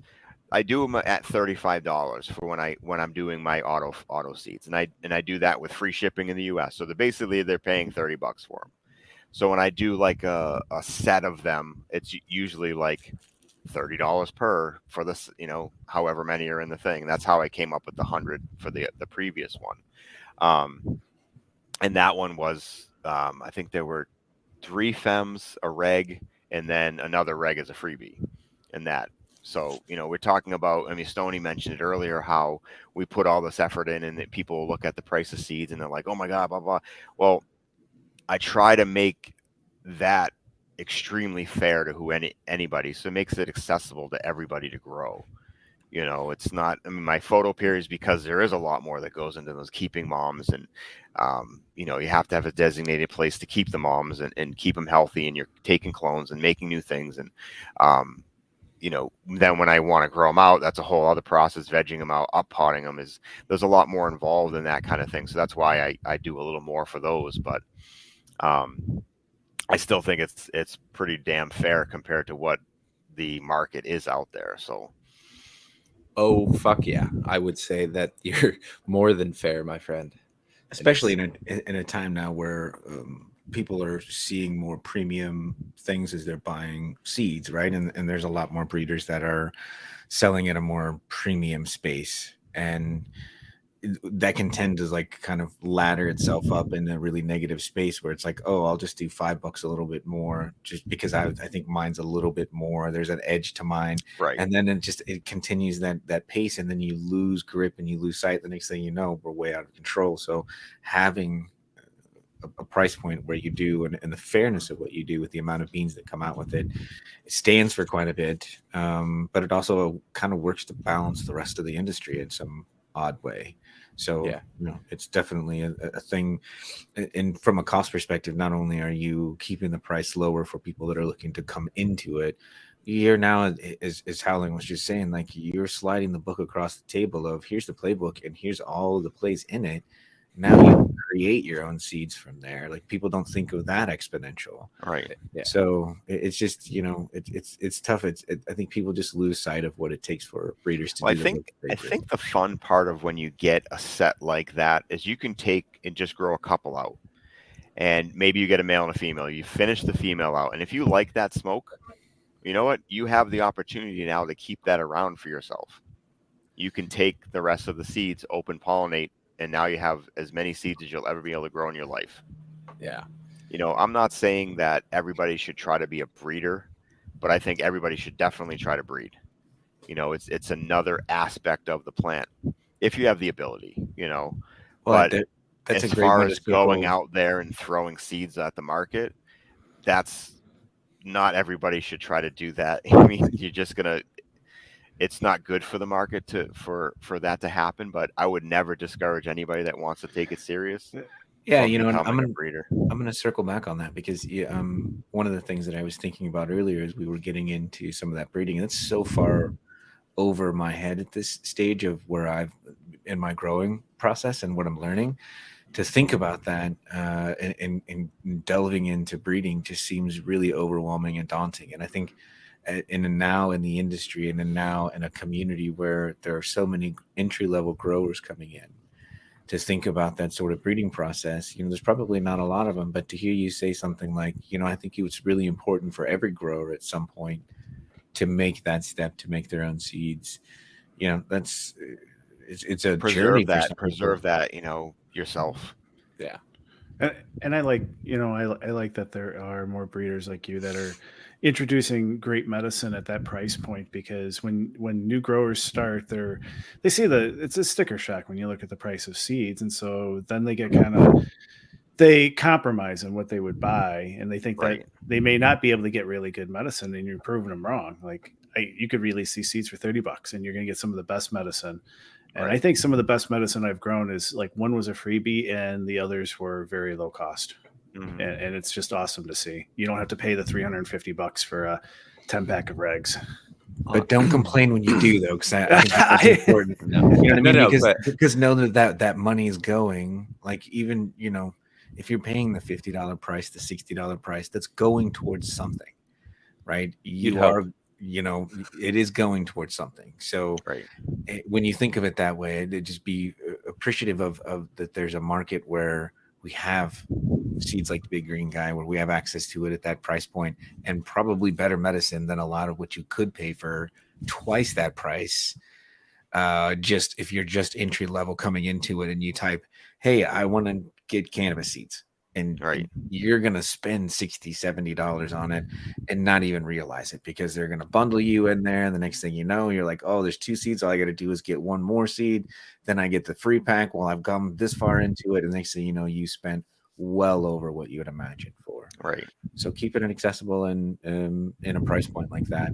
I do them at $35 for when I'm doing my auto seeds, and I do that with free shipping in the US. So they're paying $30 for them. So when I do like a set of them, it's usually like $30 per for this, however many are in the thing. That's how I came up with the 100 for the previous one. And that one was, I think there were 3 femmes, a reg, and then another reg as a freebie in that. So, we're talking about, Stoney mentioned it earlier, how we put all this effort in and that people look at the price of seeds and they're like, oh my God, blah, blah. Well, I try to make that extremely fair to anybody, so it makes it accessible to everybody to grow. It's not, my photo periods, because there is a lot more that goes into those keeping moms, and you have to have a designated place to keep the moms and keep them healthy, and you're taking clones and making new things, and then when I want to grow them out, that's a whole other process. Vegging them out, up potting them, there's a lot more involved in that kind of thing. So that's why I do a little more for those, but I still think it's pretty damn fair compared to what the market is out there. So, oh fuck yeah, I would say that you're more than fair, my friend. especially in a time now where people are seeing more premium things as they're buying seeds, right? And there's a lot more breeders that are selling at a more premium space, and that can tend to like kind of ladder itself up in a really negative space where it's like, oh, I'll just do $5 a little bit more just because I think mine's a little bit more. There's an edge to mine, Right. and then it continues that pace, and then you lose grip and you lose sight. The next thing you know, we're way out of control. So having a price point where you do and the fairness of what you do with the amount of beans that come out with it stands for quite a bit, but it also kind of works to balance the rest of the industry in some odd way. So Yeah. it's definitely a thing. And from a cost perspective, not only are you keeping the price lower for people that are looking to come into it, you're now, as Howling was just saying, like you're sliding the book across the table of here's the playbook and here's all of the plays in it. Now you create your own seeds from there. Like people don't think of that exponential. Right. Yeah. So it's just, it's tough. I think people just lose sight of what it takes for breeders to Well, do. I think the fun part of when you get a set like that is you can take and just grow a couple out, and maybe you get a male and a female. You finish the female out, and if you like that smoke, you know what? You have the opportunity now to keep that around for yourself. You can take the rest of the seeds, open pollinate, and now you have as many seeds as you'll ever be able to grow in your life. Yeah. I'm not saying that everybody should try to be a breeder, but I think everybody should definitely try to breed. It's another aspect of the plant if you have the ability, Well, but that's as a great far one to as circle. going out there and throwing seeds at the market, that's not everybody should try to do that. I mean, it's not good for the market for that to happen, but I would never discourage anybody that wants to take it serious. Yeah, from and becoming a breeder. I'm going to circle back on that because one of the things that I was thinking about earlier is we were getting into some of that breeding. And it's so far over my head at this stage of where I've in my growing process and what I'm learning. To think about that and delving into breeding just seems really overwhelming and daunting. And I think in the industry and now in a community where there are so many entry-level growers coming in, to think about that sort of breeding process, there's probably not a lot of them, but to hear you say something like, I think it's really important for every grower at some point to make that step, to make their own seeds. It's a journey. Preserve that, yourself. Yeah. And I like, I like that there are more breeders like you that are introducing great medicine at that price point, because when new growers start, they see it's a sticker shock when you look at the price of seeds. And so then they get they compromise on what they would buy, and they think Right. that they may not be able to get really good medicine, and you're proving them wrong. Like you could release these seeds for $30 and you're going to get some of the best medicine. And I think some of the best medicine I've grown is like one was a freebie and the others were very low cost. Mhm. And it's just awesome to see. You don't have to pay the $350 for a 10-pack of regs. But don't complain when you do, though, because I think that's important. You know what I mean? Because know that money is going, like, even, if you're paying the $50 price, the $60 price, that's going towards something, right? It is going towards something. So Right. when you think of it that way, just be appreciative of that there's a market where we have seeds like the Big Green Guy, where we have access to it at that price point, and probably better medicine than a lot of what you could pay for twice that price. Just if you're just entry level coming into it and you type, hey, I want to get cannabis seeds, and Right. you're going to spend $60, $70 on it and not even realize it, because they're going to bundle you in there. And the next thing you know, you're like, oh, there's 2 seeds. All I got to do is get one more seed. Then I get the free pack. Well, I've come this far into it. And the next thing you know, you spent well over what you would imagine for. Right. So keep it accessible and in a price point like that.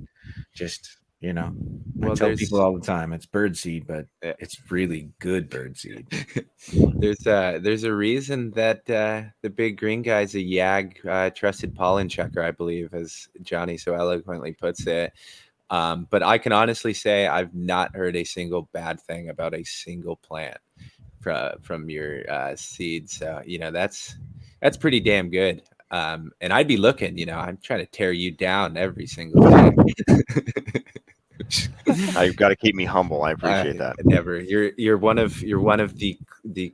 Just, I tell people all the time, it's bird seed, but it's really good bird seed. There's a reason that the Big Green Guy is a YAG trusted pollen checker, I believe, as Johnny so eloquently puts it. But I can honestly say I've not heard a single bad thing about a single plant from your seeds. So that's pretty damn good. And I'd be looking. I'm trying to tear you down every single day. You've got to keep me humble. I appreciate that. Never. You're one of the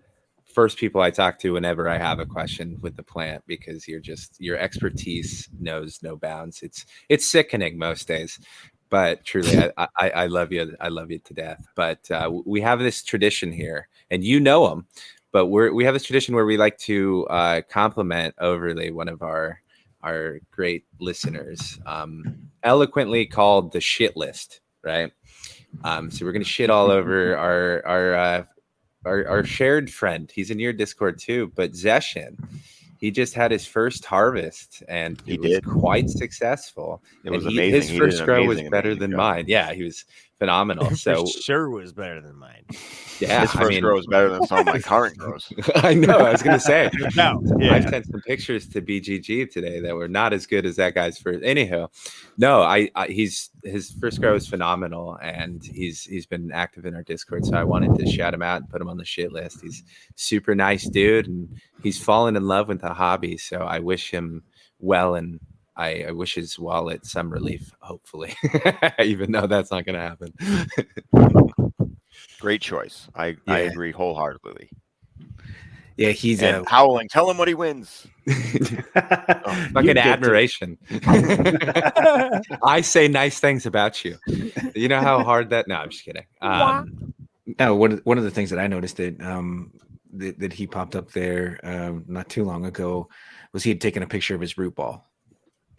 first people I talk to whenever I have a question with the plant, because your expertise knows no bounds. It's sickening most days, but truly, I love you. I love you to death. But we have this tradition here, and you know them, but we have this tradition where we like to compliment overly one of our great listeners, eloquently called the shit list, right? So we're gonna shit all over our shared friend. He's in your Discord too, but Zession. He just had his first harvest, and it was quite successful. It was and amazing. His He first did an grow was amazing, better amazing than job. mine. Yeah, he was phenomenal. So For sure was better than mine. yeah, His first grow is better than some of my current grows. I know. I was gonna say. No, I sent some pictures to BGG today that were not as good as that guy's first. Anyhow, no, his first grow is phenomenal, and he's been active in our Discord. So I wanted to shout him out and put him on the shit list. He's super nice dude, and he's fallen in love with the hobby. So I wish him well, and I wish his wallet some relief, hopefully, even though that's not going to happen. Great choice. I agree wholeheartedly. Yeah, he's Howling. Tell him what he wins. Fucking admiration. I say nice things about you. You know how hard that? No, I'm just kidding. No, one of the things that I noticed that he popped up there not too long ago was he had taken a picture of his root ball.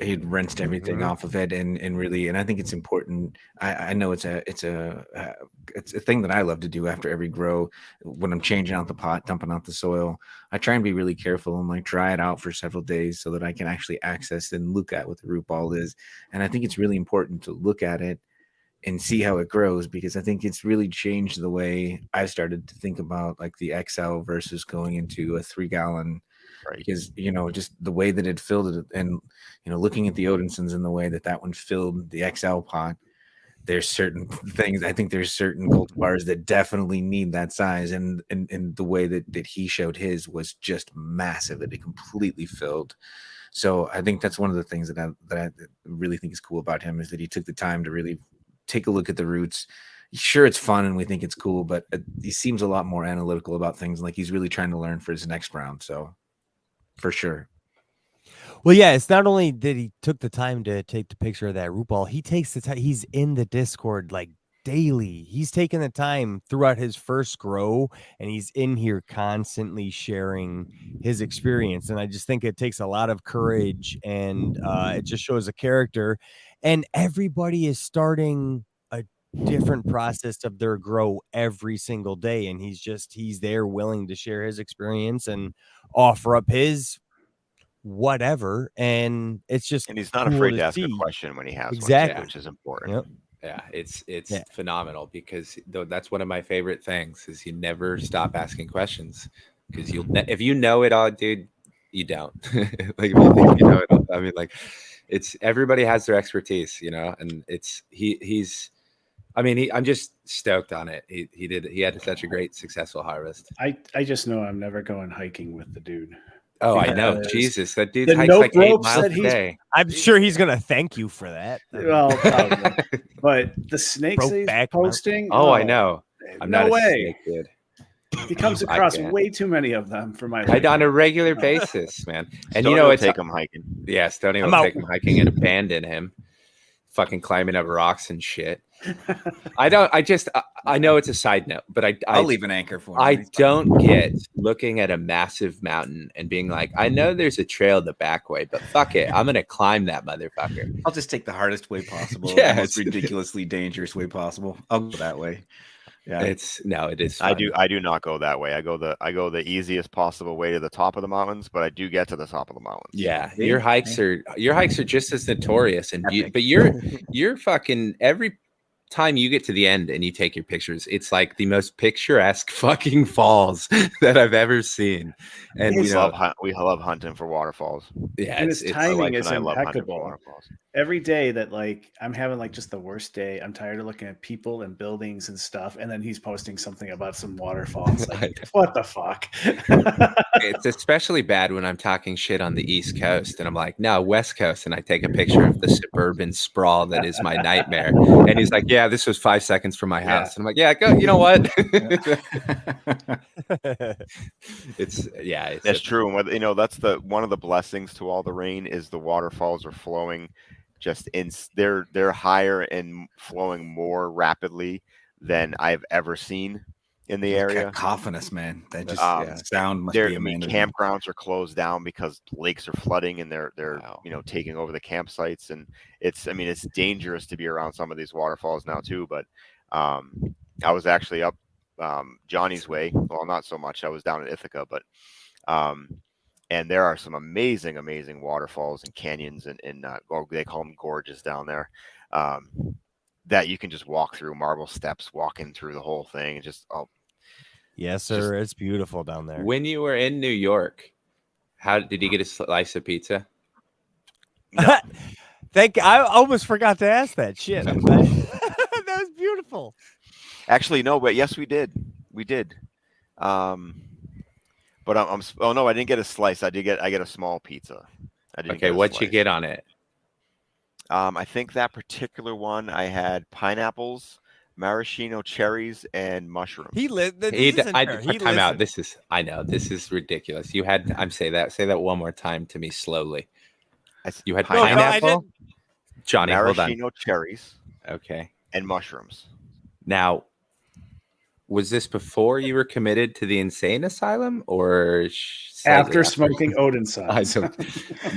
He'd rinsed everything off of it, and really, and I think it's important. I know it's a thing that I love to do after every grow. When I'm changing out the pot, dumping out the soil, I try and be really careful and like dry it out for several days so that I can actually access and look at what the root ball is. And I think it's really important to look at it and see how it grows, because I think it's really changed the way I've started to think about like the XL versus going into a 3-gallon. Right. Because, just the way that it filled it, and, looking at the Odinsons and the way that one filled the XL pot, there's certain things. I think there's certain cultivars that definitely need that size. And the way that he showed his was just massive, that it completely filled. So I think that's one of the things that I really think is cool about him, is that he took the time to really take a look at the roots. Sure, it's fun and we think it's cool, but he seems a lot more analytical about things. Like he's really trying to learn for his next round. So for sure. Well, yeah, it's not only that he took the time to take the picture of that root ball, he takes the time. He's in the Discord like daily. He's taking the time throughout his first grow, and he's in here constantly sharing his experience. And I just think it takes a lot of courage, and it just shows a character. And everybody is starting a different process of their grow every single day, and he's there willing to share his experience and offer up his whatever, and it's just, and he's not cool afraid to to ask see. a question when he has Exactly. one, which is important. Yep. Yeah, it's phenomenal, because that's one of my favorite things is you never stop asking questions, because if you know it all, dude, you don't. Like if you think you know it all, I mean, like it's everybody has their expertise, and it's I'm just stoked on it. He had such a great successful harvest. I just know I'm never going hiking with the dude. Oh, I know. Because Jesus, that dude the hikes note like 8 ropes miles that a he's- day. I'm sure he's gonna thank you for that. Well, probably. But the snakes that he's Brokeback posting. Oh, I know. I'm no not way. a snake, dude. He comes I across can't. way too many of them for my On a regular basis, man. And Stoney will it's take him hiking. yeah, Stoney I'm will out. take him hiking and abandon him, fucking climbing up rocks and shit. I know it's a side note, but I'll leave an anchor for him. I don't get looking at a massive mountain and being like, I know there's a trail the back way, but fuck it, I'm gonna climb that motherfucker. I'll just take the hardest way possible, Yeah, the most ridiculously dangerous way possible. I'll go that way. Yeah, It is. I fun. do not go that way. I go the easiest possible way to the top of the mountains, but I do get to the top of the mountains. Yeah, See? your hikes are just as notorious, and Epic. but you're fucking every time you get to the end and you take your pictures, it's like the most picturesque fucking falls that I've ever seen. And we love hunting for waterfalls. yeah, And it's his My wife timing is and I love hunting for impeccable. waterfalls. Every day that like I'm having like just the worst day, I'm tired of looking at people and buildings and stuff, and then he's posting something about some waterfalls. Like, what the fuck? it's especially bad when I'm talking shit on the East Coast and I'm like, no, West Coast, and I take a picture of the suburban sprawl that is my nightmare. And he's like, yeah, yeah, this was 5 seconds from my Yeah. house. And I'm like, yeah, go. You know what? That's true. And whether, you know, that's one of the blessings to all the rain is the waterfalls are flowing just they're higher and flowing more rapidly than I've ever seen in the area. Cacophonous, man. That just sound must be amazing. Campgrounds are closed down because lakes are flooding and they're Wow. you know, taking over the campsites, and it's dangerous to be around some of these waterfalls now too. But I was actually up Johnny's way. Well, not so much. I was down in Ithaca, but and there are some amazing waterfalls and canyons and they call them gorges down there. That you can just walk through, marble steps, walking through the whole thing, and just Yes, sir. It's beautiful down there. When you were in New York, how did you get a slice of pizza? No. I almost forgot to ask that shit. That was beautiful. Actually, no, but yes, we did. But oh no, I didn't get a slice. I get a small pizza. Okay, what'd you get on it? I think that particular one I had pineapples, maraschino cherries, and mushrooms. Time out. I know this is ridiculous. You had say that one more time to me slowly. You had pineapple, Johnny. Maraschino Hold on. cherries. Okay. And mushrooms. Now, was this before you were committed to the insane asylum, or after smoking Odinson?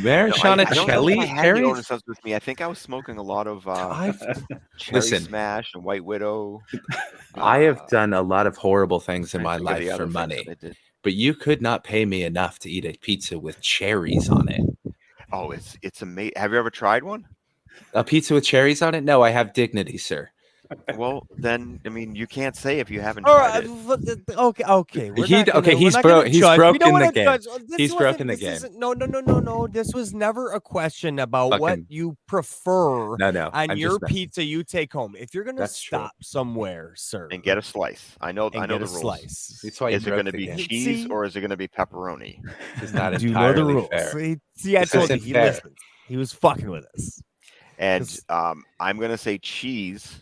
Maraschino cherries with me. I think I was smoking a lot of Cherry Smash and White Widow. I have done a lot of horrible things in my life for money, but you could not pay me enough to eat a pizza with cherries on it. Oh, it's amazing. Have you ever tried one? A pizza with cherries on it? No, I have dignity, sir. Well, then, I mean, you can't say if you haven't tried it. Okay. He's broken the game. He's broken the game. No. This was never a question about what you prefer on your pizza you take home. If you're going to stop somewhere, sir, and get a slice. I know the rules. Slice. That's why is it going to be cheese or is it going to be pepperoni? It's not entirely fair. See, I told you he listened. He was fucking with us. And I'm going to say cheese.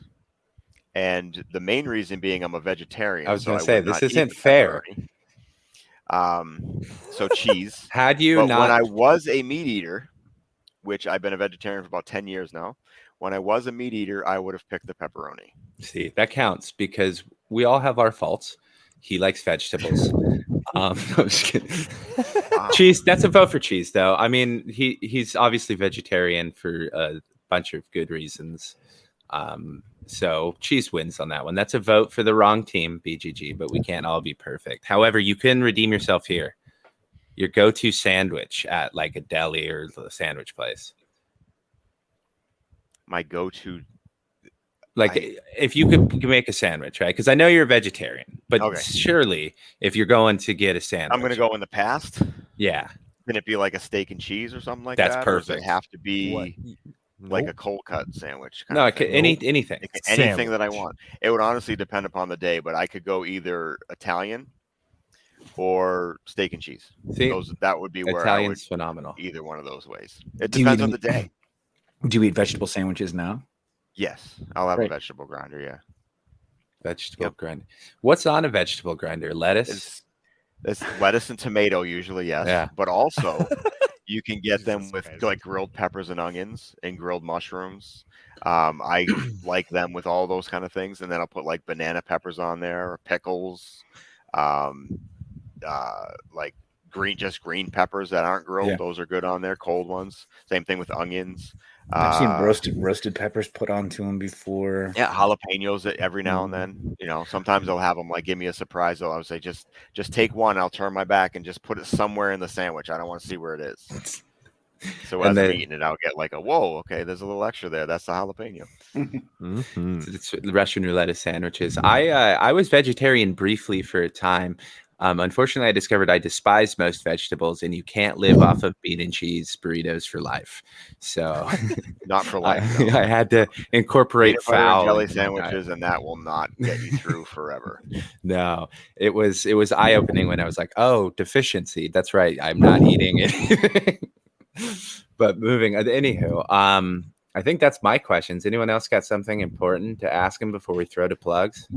And the main reason being I'm a vegetarian. I was going to say, this isn't fair. So cheese. When I was a meat eater, which I've been a vegetarian for about 10 years now, when I was a meat eater, I would have picked the pepperoni. See, that counts because we all have our faults. He likes vegetables. I'm just kidding. Cheese, that's a vote for cheese, though. I mean, he's obviously vegetarian for a bunch of good reasons. So cheese wins on that one. That's a vote for the wrong team, BGG, but we can't all be perfect. However, you can redeem yourself here. Your go-to sandwich at like a deli or a sandwich place. My go-to, if you could make a sandwich, right? Because I know you're a vegetarian, but surely if you're going to get a sandwich, I'm going to go in the past. Yeah. Can it be like a steak and cheese or something like that? That's perfect. Or does it have to be like a cold cut sandwich? Anything. Anything that I want. It would honestly depend upon the day, but I could go either Italian or steak and cheese. That would be where Italian's phenomenal. Either one of those ways. It depends on the day. Do you eat vegetable sandwiches now? Yes, I'll have a vegetable grinder. Yeah, vegetable grinder. What's on a vegetable grinder? Lettuce. It's lettuce and tomato usually. Yes, yeah. But also you can get them with like grilled peppers and onions and grilled mushrooms. I like them with all those kind of things, and then I'll put like banana peppers on there, or pickles, like green peppers that aren't grilled. Yeah. Those are good on there. Cold ones. Same thing with onions. I've seen roasted peppers put onto them before. Yeah, jalapenos every now and then. You know, sometimes they'll have them like give me a surprise. Though I would say just take one. I'll turn my back and just put it somewhere in the sandwich. I don't want to see where it is. So as I'm eating it, I'll get like okay, there's a little extra there. That's the jalapeno. It's Russian roulette sandwiches. I was vegetarian briefly for a time. Unfortunately, I discovered I despise most vegetables, and you can't live off of bean and cheese burritos for life. So, not for life. I had to incorporate fowl jelly sandwiches, and that will not get you through forever. No, it was eye opening when I was like, "Oh, deficiency. That's right. I'm not eating anything." But moving, anywho, I think that's my questions. Anyone else got something important to ask him before we throw to plugs?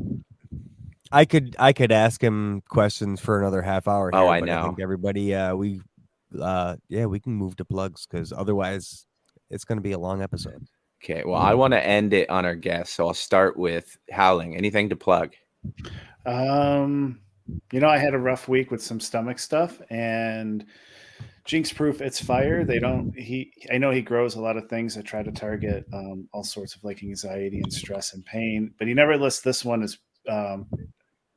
I could ask him questions for another half hour here, Oh, I but I know. think everybody we can move to plugs because otherwise it's going to be a long episode. Okay, well, I want to end it on our guest, so I'll start with Howling. Anything to plug? I had a rough week with some stomach stuff, and Jinx Proof, it's fire. I know he grows a lot of things that try to target all sorts of like anxiety and stress and pain, but he never lists this one as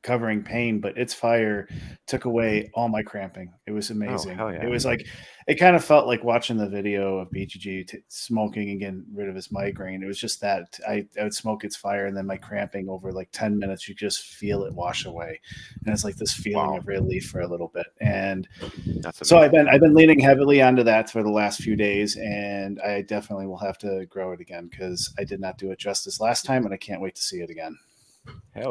covering pain, but It's Fire took away all my cramping. It was amazing. hell yeah. It was like, it kind of felt like watching the video of BGG smoking and getting rid of his migraine. It was just that I would smoke It's Fire, and then my cramping over like 10 minutes, you just feel it wash away. And it's like this feeling of relief for a little bit. And so I've been leaning heavily onto that for the last few days, and I definitely will have to grow it again because I did not do it justice last time, and I can't wait to see it again.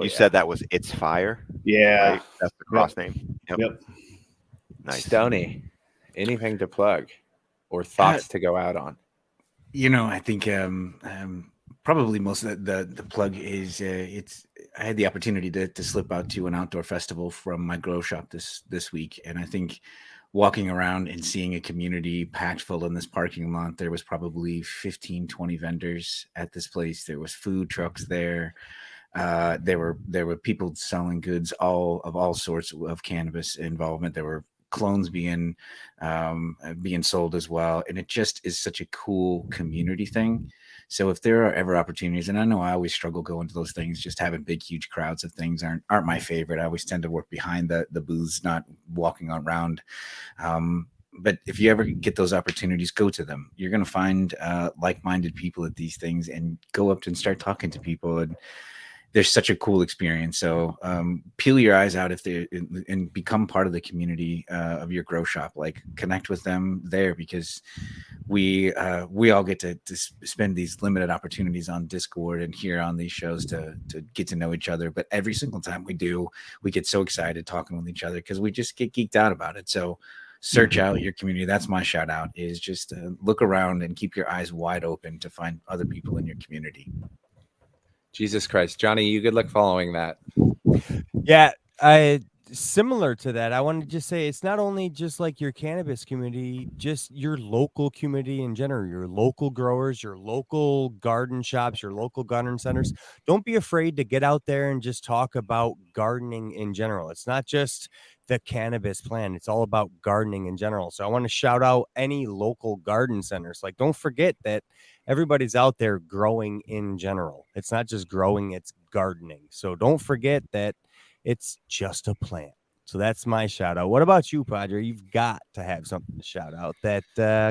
You said that was It's Fire? Yeah. Right? That's the cross name. Yep. Nice. Stoney, anything to plug or thoughts to go out on? I think probably most of the plug is I had the opportunity to slip out to an outdoor festival from my grow shop this week, and I think walking around and seeing a community packed full in this parking lot, there was probably 15, 20 vendors at this place. There was food trucks there. There were people selling goods, all sorts of cannabis involvement. There were clones being sold as well, and it just is such a cool community thing. So if there are ever opportunities, and I know I always struggle going to those things, just having big huge crowds of things aren't my favorite. I always tend to work behind the booths, not walking around. But if you ever get those opportunities, go to them. You're going to find like-minded people at these things, and go up and start talking to people. And there's such a cool experience. So peel your eyes out and become part of the community of your grow shop. Like, connect with them there, because we all get to spend these limited opportunities on Discord and here on these shows to get to know each other. But every single time we do, we get so excited talking with each other because we just get geeked out about it. So search out your community. That's my shout out, is just look around and keep your eyes wide open to find other people in your community. Jesus Christ. Johnny, you good luck following that. Yeah, similar to that, I wanted to just say it's not only just like your cannabis community, just your local community in general, your local growers, your local garden shops, your local garden centers. Don't be afraid to get out there and just talk about gardening in general. It's not just the cannabis plant. It's all about gardening in general. So I want to shout out any local garden centers. Like, don't forget that everybody's out there growing in general. It's not just growing, it's gardening. So don't forget that it's just a plant. So that's my shout out. What about you, Padre? You've got to have something to shout out that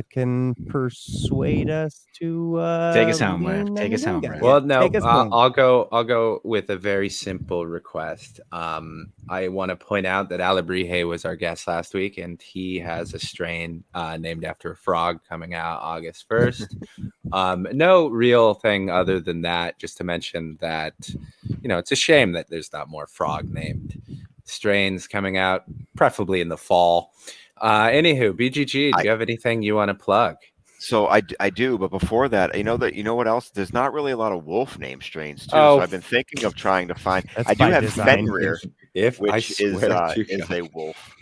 can persuade us to take us home, Rev. Take us home, Rev. Well, no, I'll go with a very simple request. I want to point out that Alabrije was our guest last week, and he has a strain named after a frog coming out August 1st. No real thing other than that, just to mention that, it's a shame that there's not more frog named strains coming out, preferably in the fall. Anywho, BGG, do you have anything you want to plug? So I do, but before that, you know what else? There's not really a lot of wolf name strains too. So I've been thinking of trying to find. I do have Fenrir, which is a wolf.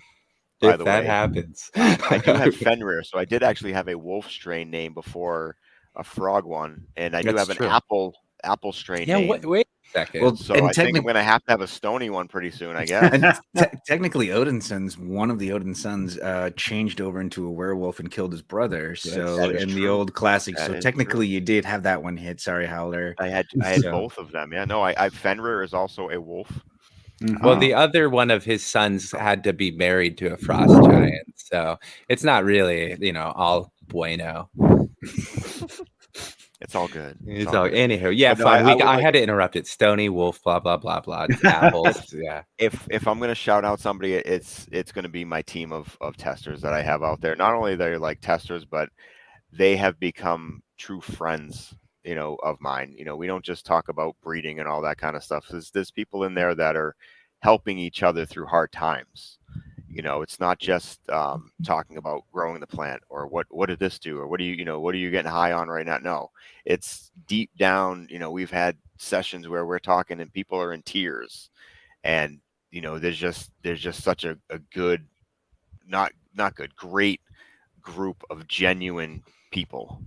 By the way, that happens, I do have Fenrir. So I did actually have a wolf strain name before a frog one, and I do have an apple strain name. Wait a second. Well, so I think I'm going to have a Stoney one pretty soon, I guess. And technically, one of the Odin sons changed over into a werewolf and killed his brother. So in the old classic, so technically you did have that one hit. Sorry, Howler. I had both of them. Yeah, no, I Fenrir is also a wolf. Mm-hmm. Well, the other one of his sons had to be married to a frost giant, so it's not really, all bueno. It's all good. It's all anywho, yeah, fine. I had to interrupt it. Stoney, wolf, blah blah blah blah. Apples, yeah. If I'm gonna shout out somebody, it's gonna be my team of testers that I have out there. Not only they're like testers, but they have become true friends, of mine. We don't just talk about breeding and all that kind of stuff. There's people in there that are helping each other through hard times. It's not just talking about growing the plant or what did this do or what are you getting high on right now. No, it's deep down. We've had sessions where we're talking and people are in tears, and there's just such a good, not good, great group of genuine people.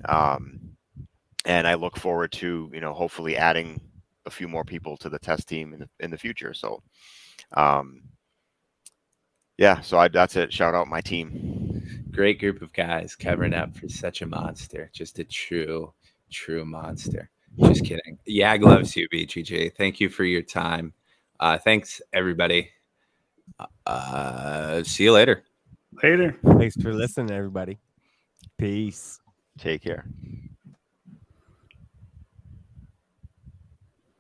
And I look forward to hopefully adding a few more people to the test team in the future. So yeah, so that's it. Shout out my team. Great group of guys covering up for such a monster. Just a true monster. Just kidding. Yag loves you, BGG. Thank you for your time. Thanks, everybody. See you later. Later. Thanks for listening, everybody. Peace. Take care.